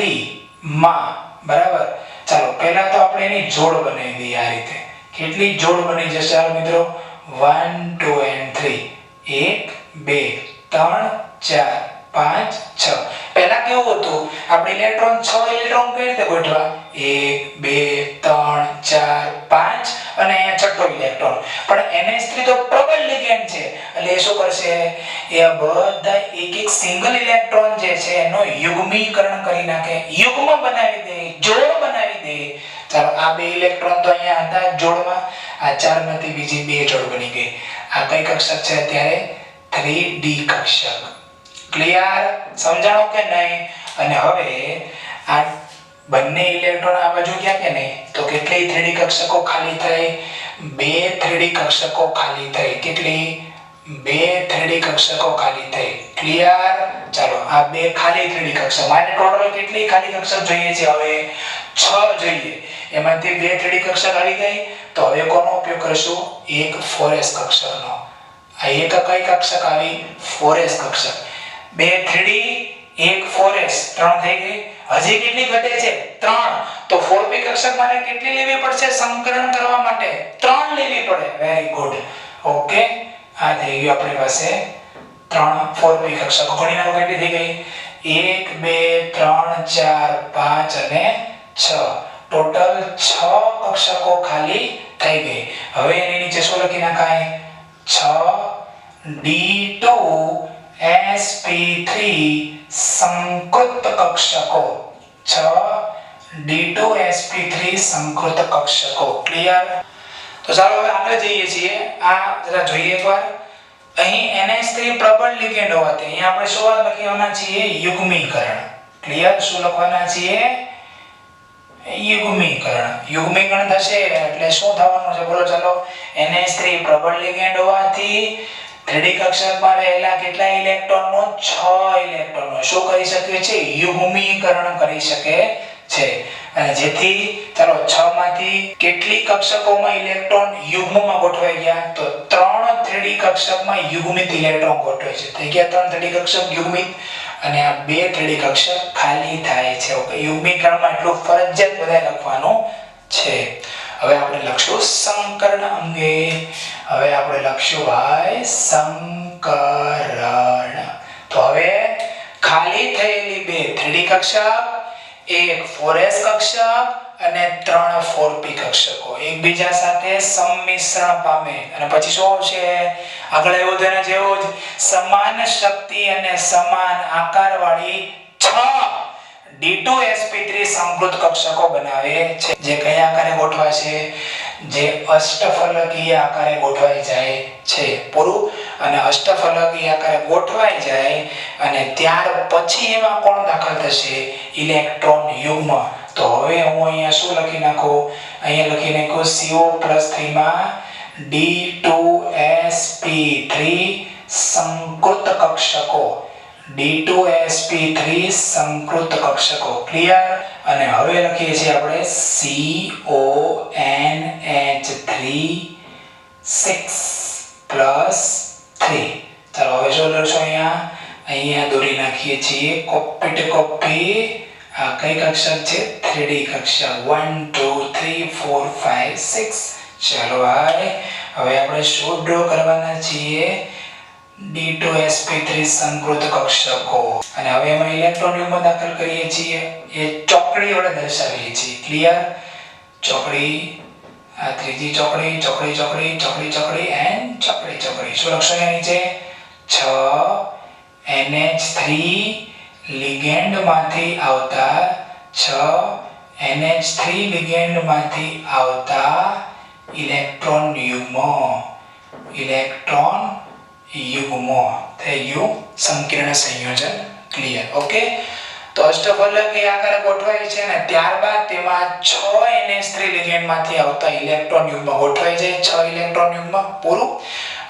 માં. બરાબર? ચાલો પહેલા તો આપણે એની જોડ બનાવી દઈએ આ રીતે. કેટલી જોડ બની જશે? ચાલો મિત્રો 1 2 and 3. 1 2 3 4 5 6. પહેલા કેવું હતું? આપણે ઇલેક્ટ્રોન 6 ઇલેક્ટ્રોન કઈ રીતે ગોઠવા? 1 2 3 4 5 અને અહીંયા છઠ્ઠો ઇલેક્ટ્રોન. પણ NH3 તો પ્રબળ લિગેન્ડ છે એટલે એ શું કરશે? એ બધા એક સિંગલ ઇલેક્ટ્રોન જે છે એનો યુગ્મીકરણ કરી નાખે, યુગ્મ બનાવી દે, જોડ બનાવી દે. ચાલો આ 2 ઇલેક્ટ્રોન તો અહીંયા હતા જોડમાં. આ 4 માંથી બીજી 2 જોડ બની ગઈ. આ કઈ કક્ષક છે અત્યારે? 3D કક્ષક. ક્લિયર? સમજાણું કે નહીં? અને હવે આ બંને ઇલેક્ટ્રોન આ બાજુ ગયા કે નહીં? તો કેટલી 3D કક્ષકો ખાલી થઈ? 2 3D કક્ષકો ખાલી થઈ. કેટલી? 2 3D કક્ષકો ખાલી થઈ. ક્લિયર? ચાલો આ 2 ખાલી 3D કક્ષક. મારે ટોટલ કેટલી ખાલી કક્ષક જોઈએ છે? હવે 6 જોઈએ. એમાંથી 2 3D કક્ષક આવી ગઈ. તો હવે કોનો ઉપયોગ કરશું? એક 4s કક્ષકનો. આ એક કઈ કક્ષક આવી? 4s કક્ષક. 2 3D, એક 4s, 3 થઈ ગઈ. હજી કેટલી ઘટે છે? 3. તો 4p કક્ષક મારે કેટલી લેવી પડશે સંકરણ કરવા માટે? 3 લેવી પડે. Very good. ઓકે, આ થઈ ગયું આપણી પાસે 3 4p કક્ષકો. ગણી નાખો કેટલી થઈ ગઈ? 1 2 3 4 5 અને 6. ટોટલ 6 કક્ષકો ખાલી થઈ ગઈ. હવે એની નીચે શું લખી નાખાય? 6d2sp3 સંકૃત કક્ષકો. 6d2sp3 સંકૃત કક્ષકો. ક્લિયર? તો ચાલો હવે આગળ જઈએ છીએ. આ જરા જોઈએ એકવાર. અહીં NH3 પ્રબળ લિગેન્ડ હોવાથી અહીંયા આપણે શું લખવાના છીએ? યુગ્મીકરણ. ક્લિયર? શું લખવાના છીએ? યુગ્મીકરણ. યુગ્મીકરણ થશે એટલે શું થવાનું છે? બોલો ચાલો. NH3 પ્રબળ લિગેન્ડ હોવાથી 3D કક્ષકમાં રહેલા કેટલા ઇલેક્ટ્રોનનો? 6 ઇલેક્ટ્રોનનો શું કરી શકે છે? યુગ્મીકરણ કરી શકે છે અને જેથી ચાલો 6 માંથી કેટલી કક્ષકોમાં ઇલેક્ટ્રોન યુગ્મમાં ગોઠવાઈ ગયા તો 3 3D કક્ષકમાં યુગ્મિત ઇલેક્ટ્રોન ગોઠવાય છે થઈ ગયા 3 3D કક્ષક યુગ્મિત અને આ 2 3D કક્ષક ખાલી થાય છે ઓકે યુગ્મીકરણમાં એટલું ફરજિયાત બધાય લખવાનું છે હવે આપણે લખશું સંકરણ અંગે હવે આપણે લખશું ભાઈ સંકરણ તો હવે ખાલી થયેલી 2 3D કક્ષક એક 4s કક્ષક અને 3 4p કક્ષકો એકબીજા સાથે સંમિશ્રણ પામે અને પછી શું આવશે આગળ એવું તેના જેવું જ સમાન શક્તિ અને સમાન આકારવાળી 6 D2sp3 સંકૃત કક્ષકો બનાવે છે જે કયા આકારે ગોઠવાશે જે અષ્ટફલકીય આકારે ગોઠવાઈ જાય છે પૂરું અને અષ્ટફલકીય આકારે ગોઠવાઈ જાય અને ત્યાર પછી એમાં કોણ દાખલ થશે ઇલેક્ટ્રોન યુગ્મ તો હવે હું અહીંયા શું લખી નાખું અહીંયા લખી નાખું CO+3 માં D2sp3 સંકૃત કક્ષકો D2sp3 સંકૃત કક્ષકો ક્લિયર અને હવે લખીએ છીએ આપણે CONH3 6+3 ચાલો હવે શું લખશું અહીંયા દોરી નાખીએ છીએ કોપી ટુ કોપી આ કઈ કક્ષક છે 3D કક્ષક 1 2 3 4 5 6 ચાલો ભાઈ હવે આપણે શું ડ્રો કરવાના છીએ D2sp3 સંકૃત કક્ષકો અને હવે એમાં ઇલેક્ટ્રોન યુગ્મ દાખલ કરીએ છીએ એ ચોકડી વડે દર્શાવીએ છીએ ક્લિયર ચોકડી આ ત્રીજી ચોકડી ચોકડી ચોકડી ચોકડી ચોકડી એન્ડ ચોકડી ચોકડી શું લખશું અહીંયા નીચે 6 NH3 લિગેન્ડ માંથી આવતા 6 NH3 લિગેન્ડ માંથી આવતા ઇલેક્ટ્રોન યુગ્મો થઈ ગયું સંકીર્ણ સંયોજન ક્લિયર ઓકે તો અષ્ટફલકીય આકારે ગોઠવાય છે ને ત્યારબાદ તેમાં 6 NH3 લિગેન્ડ માંથી આવતા ઇલેક્ટ્રોન યુગ્મ ગોઠવાઈ જાય 6 ઇલેક્ટ્રોન યુગ્મ પૂરું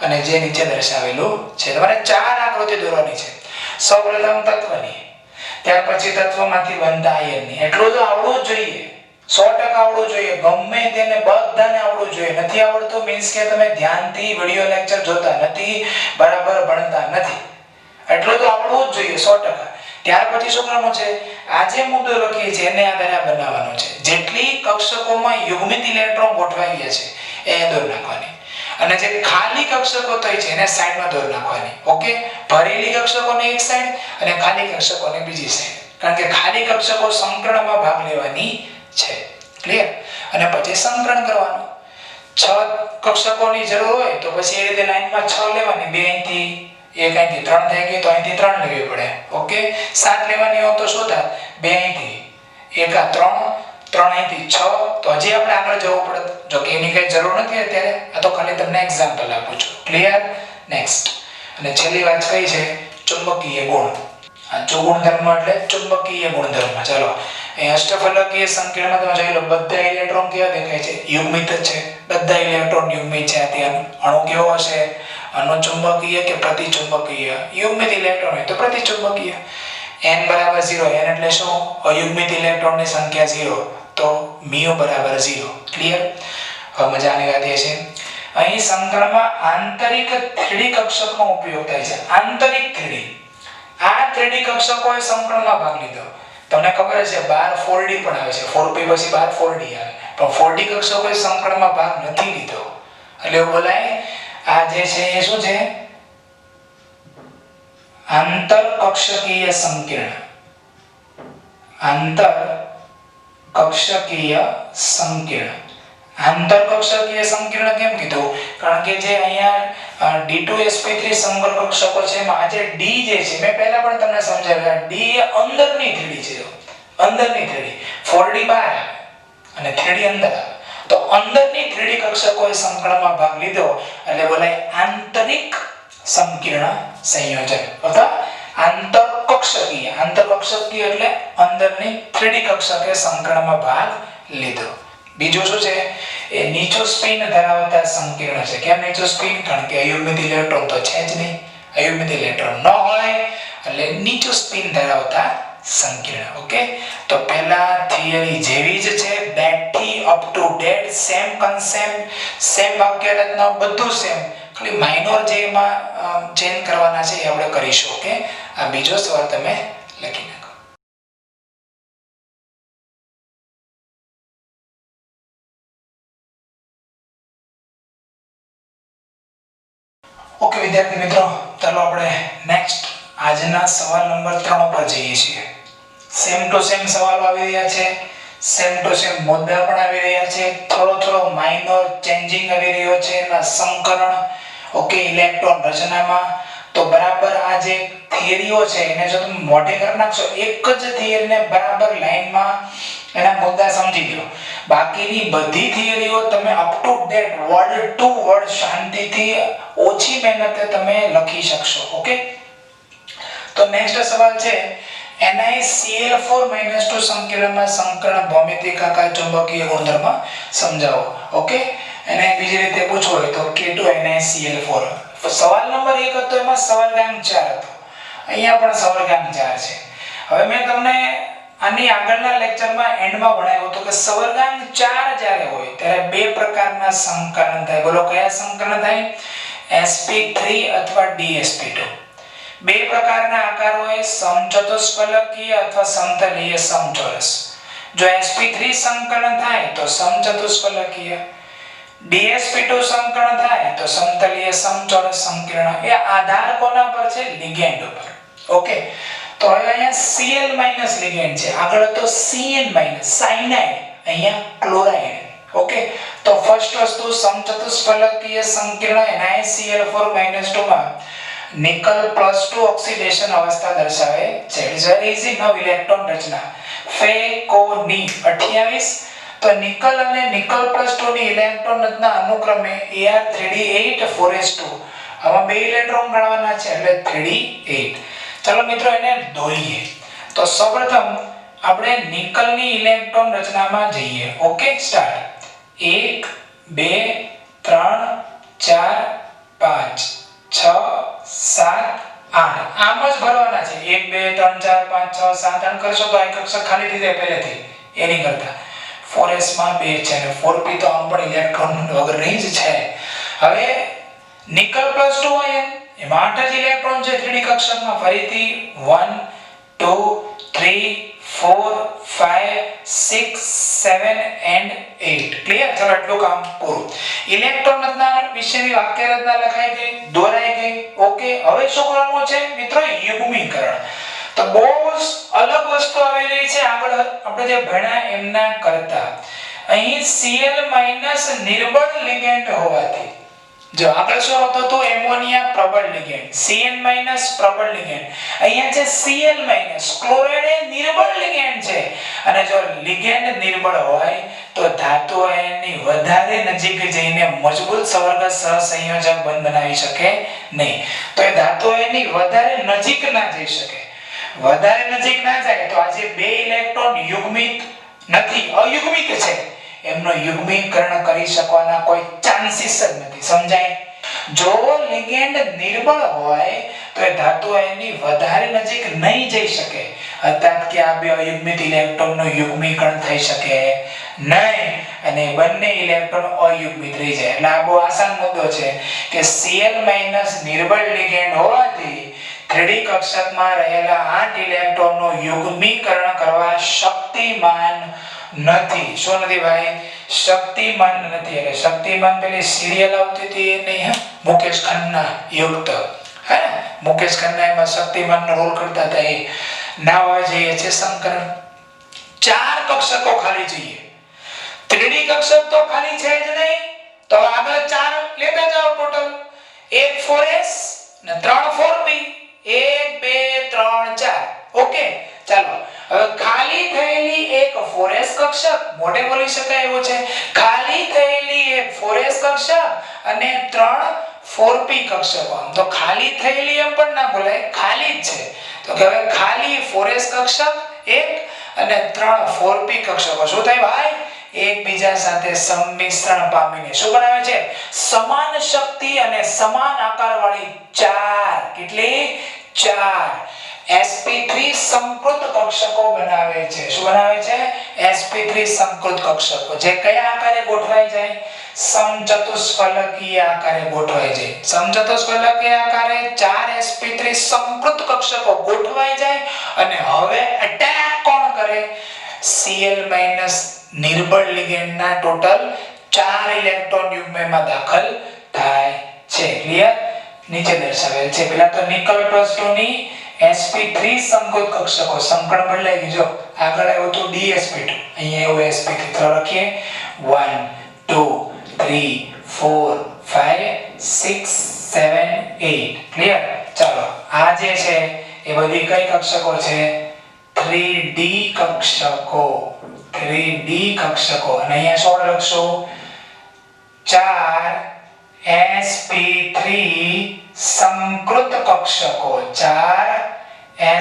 અને જે નીચે દર્શાવેલું છે તમારે 4 આકૃતિ દોરવાની છે સૌપ્રથમ તત્વની ત્યાર પછી તત્વમાંથી બનતા આયનની એટલું તો આવડવું જ જોઈએ 100% આવડવું જોઈએ ગમે તેને બધાને આવડવું જોઈએ નથી આવડતું મીન્સ કે તમે ધ્યાનથી વિડિયો લેક્ચર જોતા નથી બરાબર ભણતા નથી એટલું તો આવડવું જ જોઈએ 100% ત્યાર પછી શું કરવાનું છે આ જે મુદ્દો લખીએ છીએ એને આધારે બનાવવાનો છે જેટલી કક્ષકોમાં યુગ્મિત ઇલેક્ટ્રોન ગોઠવાઈ ગયા છે એ દોર નાખવાની અને જે ખાલી કક્ષકો થઈ છે એને સાઈડમાં દોર નાખવાની ઓકે ભરેલી કક્ષકોને એક સાઈડ અને ખાલી કક્ષકોને બીજી સાઈડ કારણ કે ખાલી કક્ષકો સંકરણમાં ભાગ લેવાની છે ક્લિયર અને પછી સંકરણ કરવાનું 6 કક્ષકોની જરૂર હોય તો પછી એ રીતે લાઈનમાં 6 લેવાની બે અહીંથી એક અહીંથી 3 થઈ ગઈ તો અહીંથી 3 લેવી પડે ઓકે 7 લેવાની હોય તો શું થાય બે અહીંથી એક આ 3 અહીંથી 6 તો હજી આપણે આગળ જવું પડે જો કે એની કઈ જરૂર નથી અત્યારે આ તો ખાલી તમને એક્ઝામ્પલ આપું છું ક્લિયર નેક્સ્ટ અને છેલ્લી વાત કઈ છે ચુંબકીય ગુણ આ જો ગુણધર્મ એટલે ચુંબકીય ગુણધર્મ ચાલો એ અષ્ટફલકીય સંકીર્ણમાં તમે જોઈ લો બધા ઇલેક્ટ્રોન કેવા દેખાય છે યુગ્મિત જ છે બધા ઇલેક્ટ્રોન યુગ્મિત છે ત્યાં અણુ કેવો હશે અનુચુંબકીય કે પ્રતિચુંબકીય યુગ્મિત ઇલેક્ટ્રોન હોય તો પ્રતિચુંબકીય n બરાબર 0 n એટલે શું અયુગ્મિત ઇલેક્ટ્રોનની સંખ્યા 0 તો mu બરાબર 0 ક્લિયર હવે મજાની વાત એ છે અહીં સંકરણમાં આંતરિક 3D કક્ષકનો ઉપયોગ થાય છે આંતરિક 3D આ 3D કક્ષકોએ સંકરણમાં ભાગ લીધો તમને ખબર છે 12 4D પણ આવે છે 4p પછી 12 4D આવે પણ 4D કક્ષકોએ સંકરણમાં ભાગ નથી લીધો એટલે એવું બોલાય આ જે છે એ શું છે આંતરકક્ષકીય સંકીર્ણ આંતરકક્ષકીય સંકીર્ણ કેમ કીધું કારણ કે જે અહીંયા D2sp3 સંકર કક્ષકો છે એમાં આ જે D જે છે મેં પહેલા પણ તમને સમજાવ્યા D એ અંદરની 3D છે અંદરની 3D 4D બહાર આવે અને 3D અંદર આવે તો અંદરની 3D કક્ષકોએ સંકળમાં ભાગ લીધો એટલે બોલાય આંતરિક સંકીર્ણ સંયોજન અથવા આંતરકક્ષકીય એટલે અંદરની 3D કક્ષકે સંકળમાં ભાગ લીધો બીજું શું છે એ નીચો સ્પિન ધરાવતા સંકીર્ણ છે કેમ નીચો સ્પિન કારણ કે અયુગ્મિત ઇલેક્ટ્રોન તો છે જ નહીં અયુગ્મિત ઇલેક્ટ્રોન ન હોય એટલે નીચો સ્પિન ધરાવતા સંકીર્ણ. ઓકે, તો પહેલા થિયરી જેવી જ છે, that થી up to date same concept, same વાક્ય રચના, બધું સેમ, ખાલી માઇનોર જે એમાં ચેન્જ કરવાના છે એ આપણે કરીશું. ઓકે, આ બીજો સવાલ તમે લખી નાખો. ઓકે વિદ્યાર્થી મિત્રો, ચાલો આપણે નેક્સ્ટ આજના સવાલ નંબર 3 પર જઈએ છીએ. સેમ ટુ સેમ સવાલો આવી રહ્યા છે, સેમ ટુ સેમ મુદ્દા પણ આવી રહ્યા છે, થોડો માઇનોર ચેન્જિંગ આવી રહ્યો છે એના સંકરણ. ઓકે, ઇલેક્ટ્રોન રચનામાં. તો બરાબર આ જે થિયરીઓ છે એને જો તમે મોઢે કરી નાખશો, એક જ થિયરીને બરાબર લાઈનમાં એના મુદ્દા સમજી લો, બાકીની બધી થિયરીઓ તમે up to date word to word શાંતિથી ઓછી મહેનતે તમે લખી શકશો. ઓકે, તો નેક્સ્ટ સવાલ છે NiCl4 સંકીર્ણમાં સંકરણ ભૌમિતિક આકાર ચુંબકીય ગુણધર્મ સમજાવો. ઓકે, અને બીજી રીતે પૂછવું હોય તો K2NiCl4. સવાલ નંબર 1 હતો, એમાં સવાલગાંક 4 હતો, અહીંયા પણ સવાલગાંક 4 છે. હવે મેં તમને આની આગળના લેક્ચરમાં એન્ડમાં ભણાવ્યું હતું કે સવાલગાંક 4 જ્યારે હોય ત્યારે બે પ્રકારના સંકરણ થાય. બોલો કયા સંકરણ થાય? sp3 અથવા dsp2. બે પ્રકારના આકાર હોય, સમચતુષ્ફલકીય અથવા સમતલીય સમચોરસ. જો sp3 સંકરણ થાય તો સમચતુષ્ફલકીય, dsp2 સંકરણ થાય તો સમતલીય સમચોરસ સંકીર્ણ. એ આધાર કોના પર છે? લિગેન્ડ ઉપર. ઓકે, તો હવે અહીંયા Cl- લિગેન્ડ છે, આગળ તો Cn- સાયનાઇડ, અહીંયા ક્લોરાઇડ. ઓકે, તો ફર્સ્ટ વસ્તુ સમચતુષ્ફલકીય સંકીર્ણ NiCl4 માં નિકલ +2 ઓક્સિડેશન અવસ્થા દર્શાવે છે. It's very easy. નવ ઇલેક્ટ્રોન રચના ફેકોની 28. તો નિકલ અને નિકલ +2 ની ઇલેક્ટ્રોન રચના અનુક્રમે Ar3d8 4s2. આમાં બે ઇલેક્ટ્રોન ગણવાના છે એટલે 3d8. ચાલો મિત્રો એને દોરીએ. તો સૌપ્રથમ આપણે નિકલની ઇલેક્ટ્રોન રચનામાં જઈએ. Okay, start. 1 2 3 4 5 6 7 8. આમ જ ભરવાના છે. 1 2 3 4 5 6 7 8 કરશો તો આ કક્ષક ખાલી થઈ જાય પહેલેથી. એની કરતા 4s માં 2 છે અને 4p તો આમ પણ ઇલેક્ટ્રોન વગરની જ છે. હવે નિકલ +2 આયન, એમાં 8 જ ઇલેક્ટ્રોન છે 3d કક્ષકમાં. ફરીથી 1 2 3 4 5 6 7 and 8. ક્લિયર? ચલો એટલું કામ પૂરું. ઇલેક્ટ્રોન રચના વિશેની વાક્ય રચના લખાઈ ગઈ, દોરાઈ ગઈ. ઓકે, હવે શું કરવાનું છે મિત્રો? યુગ્મીકરણ. તો બહુ અલગ વસ્તુ આવી રહી છે આગળ આપણે જે ભણ્યા એમના કરતા. અહીં Cl- નિર્બળ લિગેન્ડ હોવાથી, જો આગળ શું હતો તો એમોનિયા પ્રબળ લિગેન્ડ, Cn- પ્રબળ લિગેન્ડ, અહીંયા છે Cl- ક્લોરાઇડ એ નિર્બળ લિગેન્ડ છે. અને જો લિગેન્ડ નિર્બળ હોય તો ધાતુ આયનની વધારે નજીક જઈને મજબૂત સવર્ગ સહસંયોજક બંધ બનાવી શકે નહીં. તો એ ધાતુ આયનની વધારે નજીક ના જઈ શકે. વધારે નજીક ના જાય તો આ જે બે ઇલેક્ટ્રોન યુગ્મિત નથી, અયુગ્મિત છે, એમનો યુગ્મીકરણ કરી શકવાના કોઈ ચાન્સીસ જ નથી. સમજાય? જો લિગેન્ડ નિર્બળ હોય તો એ ધાતુ આયનની વધારે નજીક નહીં જઈ શકે, અર્થાત કે આ બે અયુગ્મિત ઇલેક્ટ્રોનનું યુગ્મીકરણ થઈ શકે નહીં અને બંને ઇલેક્ટ્રોન અયુગ્મિત રહી જાય. એટલે આ બહુ આસાન મુદ્દો છે કે Cl- નિર્બળ લિગેન્ડ હોવાથી 3d કક્ષકમાં રહેલા 8 ઇલેક્ટ્રોનનું યુગ્મીકરણ કરવા શક્તિમાન નથી. શું નથી ભાઈ? શક્તિમાન નથી. એટલે શક્તિમાન પેલી સિરિયલ આવતી હતી એ નહીં, મુકેશ ખન્ના યુક્ત, હે ને? મુકેશ ખન્ના એમાં શક્તિમાનનો રોલ કરતા હતા. એ નાવા જઈએ છે સંકરણ. 4 કક્ષકો ખાલી જોઈએ. 3d કક્ષક તો ખાલી છે જ નહીં, તો આગળ 4 લેતા જાઓ ટોટલ. 1 4s ને 3 4p. 1 2 3 4. ઓકે, ચાલો હવે ખાલી થયેલી એક 4s કક્ષક, મોઢે બોલી શકાય એવું છે, ખાલી થયેલી એક 4s કક્ષક અને 3 4p કક્ષકો. આમ તો ખાલી થયેલી એમ પણ ના બોલાય, ખાલી જ છે. તો કે હવે ખાલી 4s કક્ષક એક અને 3 4p કક્ષકો શું થાય ભાઈ? એકબીજા સાથે સંમિશ્રણ પામીને શું બનાવે છે? સમાન શક્તિ અને સમાન આકારવાળી 4. કેટલી? 4 sp3 સંકૃત કક્ષકો બનાવે છે. શું બનાવે છે? sp3 સંકૃત કક્ષકો, જે કયા આકારે ગોઠવાઈ જાય? સમચતુષ્ફલકીય આકારે ગોઠવાઈ જાય. સમચતુષ્ફલકીય આકારે 4 sp3 સંકૃત કક્ષકો ગોઠવાઈ જાય અને હવે અટેક કોણ કરે? Cl- નિર્બળ લિગેન્ડ ના ટોટલ 4 ઇલેક્ટ્રોન યુગ્મમાં દાખલ થાય છે. ક્લિયર? નીચે દર્શાવેલ છે. પહેલા તો નિકલ +2 ની sp3 સંકૃત કક્ષકો, સંકળ બદલાઈ ગયું. જો આગળ આવ્યું તો dsp2, અહીંયા એવું sp3. તો લખીએ 1 2 3 4 5 6 7 8. ક્લિયર? ચાલો, આ જે છે એ બધી કઈ કક્ષકો છે? 3d કક્ષકો. 3d કક્ષકો. અને અહીંયા 16 લખશો. 4 sp3 સંકૃત કક્ષકો. 4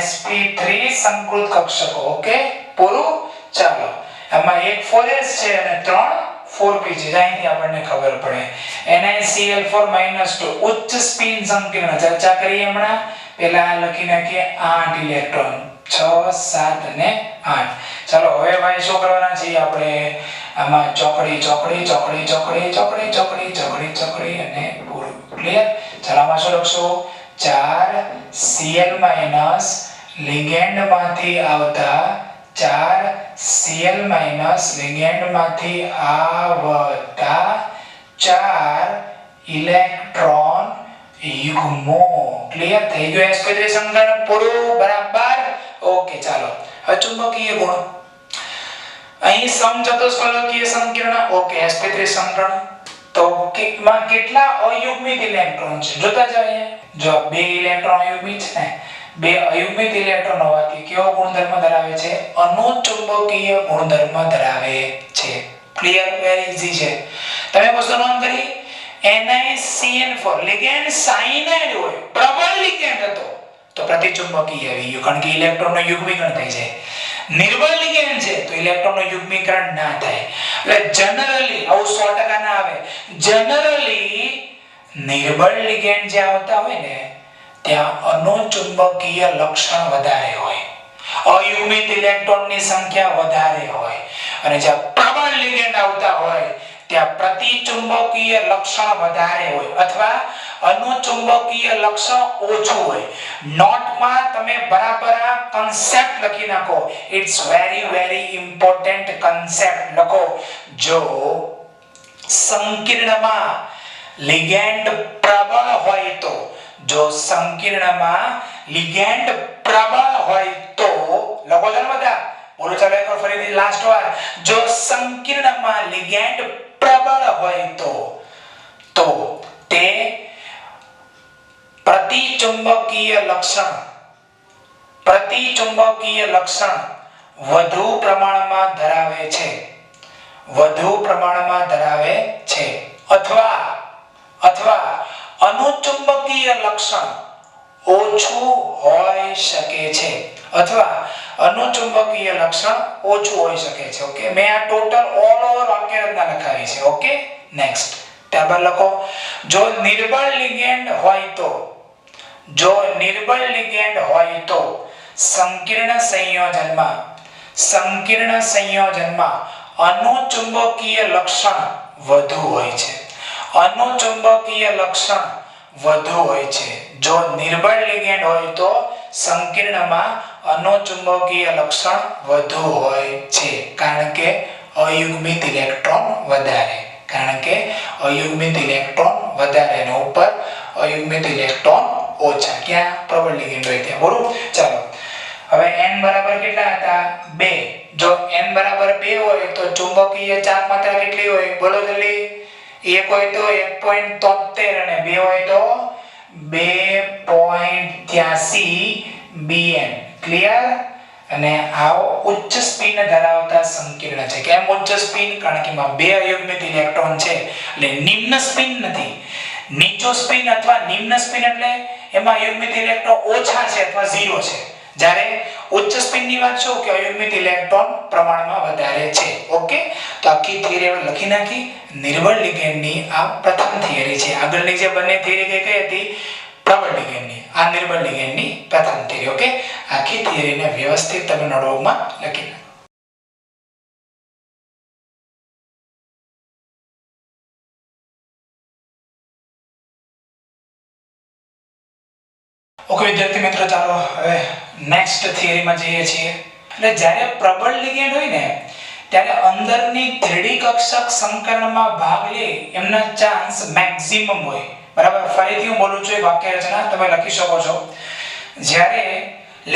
sp3 સંકૃત કક્ષકો. ઓકે, પૂરું. ચાલો, આમાં એક 4s છે અને 3 4p છે. અહીંથી આપણને ખબર પડે. NiCl4- ઉચ્ચ સ્પિન સંકીર્ણ ચર્ચા કરી હમણાં. પહેલા લખી નાખીએ 8 ઇલેક્ટ્રોન, 6 7 અને 8. ચાલો, હવે ભાઈ શું કરવાના છે આપણે? આમાં ચોકડી ચોકડી ચોકડી ચોકડી ચોકડી ચોકડી ચોકડી ચોકડી અને પૂરું. ક્લિયર? ચાલો, આમાં શું લખશું? 4 Cl- લિગેન્ડ માંથી આવતા 4 Cl- લિગેન્ડ માંથી આવતા 4 ઇલેક્ટ્રોન યુગ્મો. ક્લિયર થઈ ગયું? sp3 સંકલન પૂરું. બરાબર. ઓકે, ચાલો હવે ચુંબકીય ગુણ. અહીં સમચતુષ્ફલકીય સંકીર્ણ. ઓકે, sp3 સંકલન. તો માં કેટલા અયુગ્મિત ઇલેક્ટ્રોન છે? જોતા જાવ. અહીંયા જો 2 ઇલેક્ટ્રોન અયુગ્મિત છે ને, 2 અયુગ્મિત ઇલેક્ટ્રોન હોવાથી કેવો ગુણધર્મ ધરાવે છે? અનુચુંબકીય ગુણધર્મ ધરાવે છે. ક્લિયર? વેરી ઈઝી છે. તમે વસ્તુ નોંધ કરી, NiCl4 લિગેન્ડ સાયનાઇડ હોય, પ્રબળ લિગેન્ડ હતો તો પ્રતિચુંબકીય આવી ગયું, કારણ કે ઇલેક્ટ્રોનનો યુગ્મીકરણ થઈ જાય. નિર્બળ લિગેન્ડ છે તો ઇલેક્ટ્રોનનો યુગ્મીકરણ ના થાય. એટલે જનરલી આવું 100% ના આવે. જનરલી નિર્બળ લિગેન્ડ જે આવતા હોય ને ત્યાં અનુચુંબકીય લક્ષણ વધારે હોય, અયુગ્મિત ઇલેક્ટ્રોનની સંખ્યા વધારે હોય, અને જ્યાં પ્રબળ લિગેન્ડ આવતા હોય ત્યાં પ્રતિચુંબકીય લક્ષણ વધારે હોય અથવા અનુચુંબકીય લક્ષણ ઓછું હોય. નોટમાં તમે બરાબર આ કન્સેપ્ટ લખી નાખો. ઇટ્સ વેરી ઇમ્પોર્ટન્ટ કન્સેપ્ટ લખો. જો સંકીર્ણમાં લિગેન્ડ પ્રબળ હોય તો, જો સંકીર્ણમાં લિગેન્ડ પ્રબળ હોય તો, લખો છો ને બધા? બોલો ચાલો એકવાર ફરીથી લાસ્ટ વાર. જો સંકીર્ણમાં લિગેન્ડ પ્રબળ હોય તો તે પ્રતિચુંબકીય લક્ષણ વધુ પ્રમાણમાં ધરાવે છે. અથવા અનુચુંબકીય લક્ષણ ઓછું હોઈ શકે છે. ઓકે, મેં આ ટોટલ ઓલ ઓવર વાક્ય રચના લખાવી છે. ઓકે, નેક્સ્ટ ત્યારબાદ લખો. જો નિર્બળ લિગેન્ડ હોય તો સંકીર્ણ સંયોજનમાં અનુચુંબકીય લક્ષણ વધુ હોય છે. જો નિર્બળ લિગેન્ડ હોય તો સંકીર્ણમાં અનુચુંબકીય લક્ષણ વધુ હોય છે, કારણ કે અયુગ્મિત ઇલેક્ટ્રોન વધારે. અને ઉપર અયુગ્મિત ઇલેક્ટ્રોન ઓછા. ક્યાં? પ્રબળ લિગેન્ડ હોય ત્યાં. બરોબર. ચાલો, હવે n બરાબર કેટલા હતા? 2. જો n બરાબર 2 હોય તો ચુંબકીય ચાપ માત્રા કેટલી હોય? બોલો જલ્દી. 1 હોય તો 1.73 અને 2 હોય તો 2.83 bn. ક્લિયર? અને આવો ઉચ્ચ સ્પિન ધરાવતા સંકીર્ણ છે. કેમ ઉચ્ચ સ્પિન? કારણ કે એમાં 2 અયુગ્મિત ઇલેક્ટ્રોન છે, એટલે નિમ્ન સ્પિન નથી. નીચો સ્પિન અથવા નિમ્ન સ્પિન એટલે એમાં અયુગ્મિત ઇલેક્ટ્રોન ઓછા છે અથવા 0 છે. જ્યારે ઉચ્ચ સ્પિનની વાત શું કે અયુગ્મિત ઇલેક્ટ્રોન પ્રમાણમાં વધારે છે. ઓકે, તો આખી થિયરી હવે લખી નાખી. નિર્બળ લિગેન્ડની આ પ્રથમ થિયરી છે. આગળની જે બંને થિયરી કઈ હતી? પ્રબળ લિગેન્ડની, આ નિર્બળ લિગેન્ડની પ્રથમ થિયરી. ઓકે, આખી થિયરીને વ્યવસ્થિત તમે નોટબુકમાં લખી નાખો. ઓકે વિદ્યાર્થી મિત્રો, ચાલો હવે નેક્સ્ટ થિયરીમાં જઈએ છીએ. એટલે જ્યારે પ્રબળ લિગેન્ડ હોય ને ત્યારે અંદરની 3D કક્ષક સંકરણમાં ભાગ લે એમના ચાન્સ મેક્સિમમ હોય. બરાબર, ફરીથી હું બોલું છું, એક વાક્ય રચના તમે લખી શકો છો. જ્યારે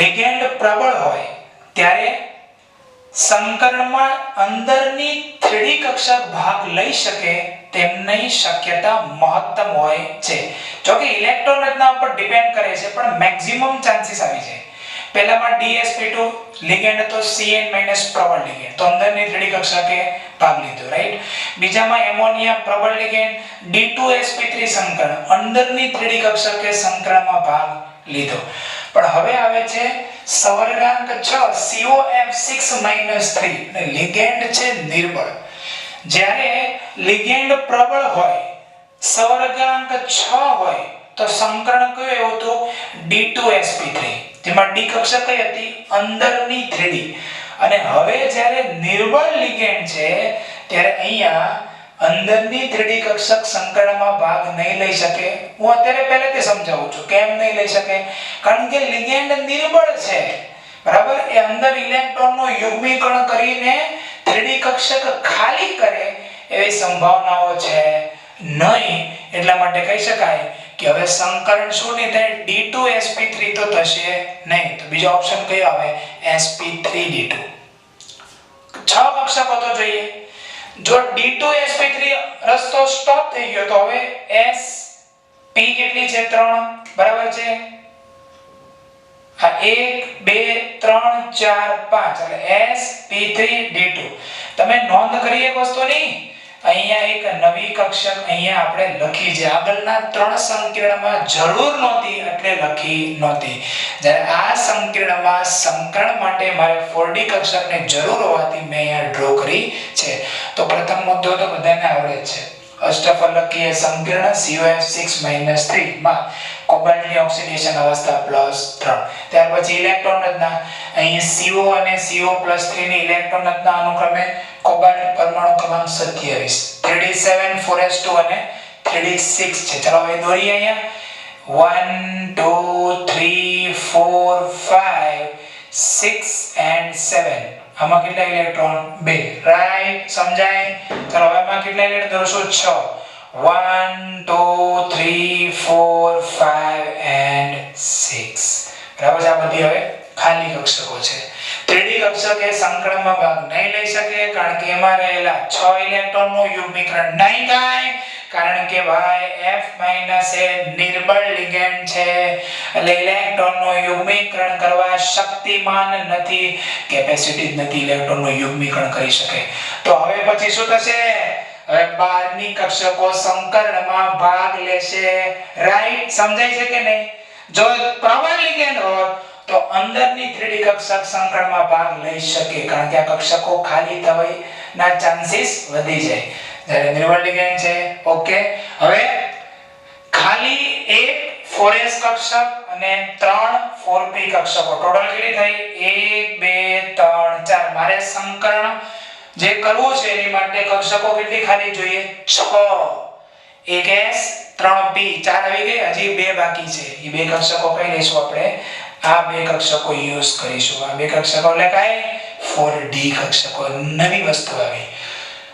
લિગેન્ડ પ્રબળ હોય ત્યારે સંકરણમાં અંદરની 3D કક્ષક ભાગ લઈ શકે તેમની શક્યતા મહત્તમ હોય છે. જો કે ઇલેક્ટ્રોન રચના ઉપર ડિપેન્ડ કરે છે, પણ મેક્સિમમ ચાન્સીસ આવી જાય. પહેલામાં DsP2 લિગેન્ડ હતો Cn- પ્રબળ લિગેન્ડ, તો અંદરની 3D કક્ષકે ભાગ લીધો, રાઈટ. બીજામાં એમોનિયા પ્રબળ લિગેન્ડ D2sp3 સંકરણ, અંદરની 3D કક્ષકે સંકરણમાં ભાગ લીધો. પણ હવે આવે છે સવર્ગાંક 6 COF6-3 અને લિગેન્ડ છે નિર્બળ. જ્યારે લિગેન્ડ પ્રબળ હોય, સવર્ગાંક 6 હોય, તો સંકરણ કયું એવું હતું D2sp3, જેમાં D કક્ષક કઈ હતી અંદરની 3D. અને હવે જ્યારે નિર્બળ લિગેન્ડ છે ત્યારે અહીંયા અંદરની 3D કક્ષક સંકરણમાં ભાગ નહીં લઈ શકે. હું અત્યારે પહેલેથી સમજાવું છું કેમ નહીં લઈ શકે, કારણ કે લિગેન્ડ નિર્બળ છે. બરાબર, એ અંદર ઇલેક્ટ્રોનનો યુગ્મીકરણ કરીને 3D કક્ષક ખાલી કરે એવી સંભાવનાઓ છે નહીં. એટલા માટે કહી શકાય કે હવે સંકરણ શું નહીં થાય, D2sp3 તો થશે નહીં. તો બીજો ઓપ્શન કયો આવે, sp3d2. 6 કક્ષકો તો જોઈએ. જો D2sp3 રસ્તો સ્ટોપ થઈ ગયો તો હવે sp કેટલી છે 3, બરાબર છે. આ 1 2 3 4 5 એટલે sp3d2. તમે નોંધ કરી એક વસ્તુની, અહીંયા એક નવી કક્ષક અહીંયા આપણે લખી છે. આગળના 3 સંકીર્ણમાં જરૂર નહોતી એટલે લખી નહોતી. જ્યારે આ સંકીર્ણમાં સંકરણ માટે મારે 4D કક્ષકની જરૂર હોવાથી મેં અહીંયા ડ્રો કરી છે. તો પ્રથમ મુદ્દો તો બધાને આવડે છે. અષ્ટફલકીય સંકીર્ણ COF6-3 માં કોબાલ્ટની ઓક્સિડેશન અવસ્થા +3. ત્યાર પછી ઇલેક્ટ્રોન રચના, અહીં CO અને CO+3 ની ઇલેક્ટ્રોન રચના અનુક્રમે કોબાલ્ટ પરમાણુ ક્રમાંક 27, 3d7 4s2 અને 3d6 છે. ચાલો હવે દોરીએ. અહીંયા 1 2 3 4 5 6 and 7. આમાં કેટલા ઇલેક્ટ્રોન 2, રાઈટ, સમજાય. ચાલો હવે આમાં કેટલા ઇલેક્ટ્રોન દોરશું 6. 1 2 3 4 5 and 6. બરાબર, આ બધી હવે ખાલી કક્ષકો છે. 3D કક્ષક એ સંકરણમાં ભાગ નહીં લઈ શકે કારણ કે એમાં રહેલા 6 ઇલેક્ટ્રોનનું યુગ્મીકરણ નહીં થાય, કારણ કે ભાઈ F- એ નિર્બળ લિગેન્ડ છે. એટલે ઇલેક્ટ્રોનનું યુગ્મીકરણ કરવા શક્તિમાન નથી, કેપેસિટી જ નથી ઇલેક્ટ્રોનનું યુગ્મીકરણ કરી શકે. તો હવે પછી શું થશે, હવે 12ની કક્ષકો સંકરણમાં ભાગ લેશે, રાઈટ. સમજાય છે કે નહીં? જો પ્રબળ લિગેન્ડ હોય તો અંદરની 3D કક્ષક સંકરણમાં ભાગ લઈ શકે, કારણ કે આ કક્ષકો ખાલી થવાના ચાન્સીસ વધી જાય. જ્યારે નિર્બળ લિગેન્ડ છે, ઓકે. હવે ખાલી એક 4s કક્ષક અને 3 4p કક્ષકો, ટોટલ કેટલી થઈ 1 2 3 4. મારે સંકરણ જે કરવું છે એની માટે કક્ષકો કેટલી ખાલી જોઈએ 6. 1s 3p 4 આવી ગઈ, હજી 2 બાકી છે. એ 2 કક્ષકો કઈ લઈશું આપણે, આ 2 કક્ષકો યુઝ કરીશું. આ 2 કક્ષકો એટલે કાઈ 4d કક્ષકો, નવી વસ્તુ આવી.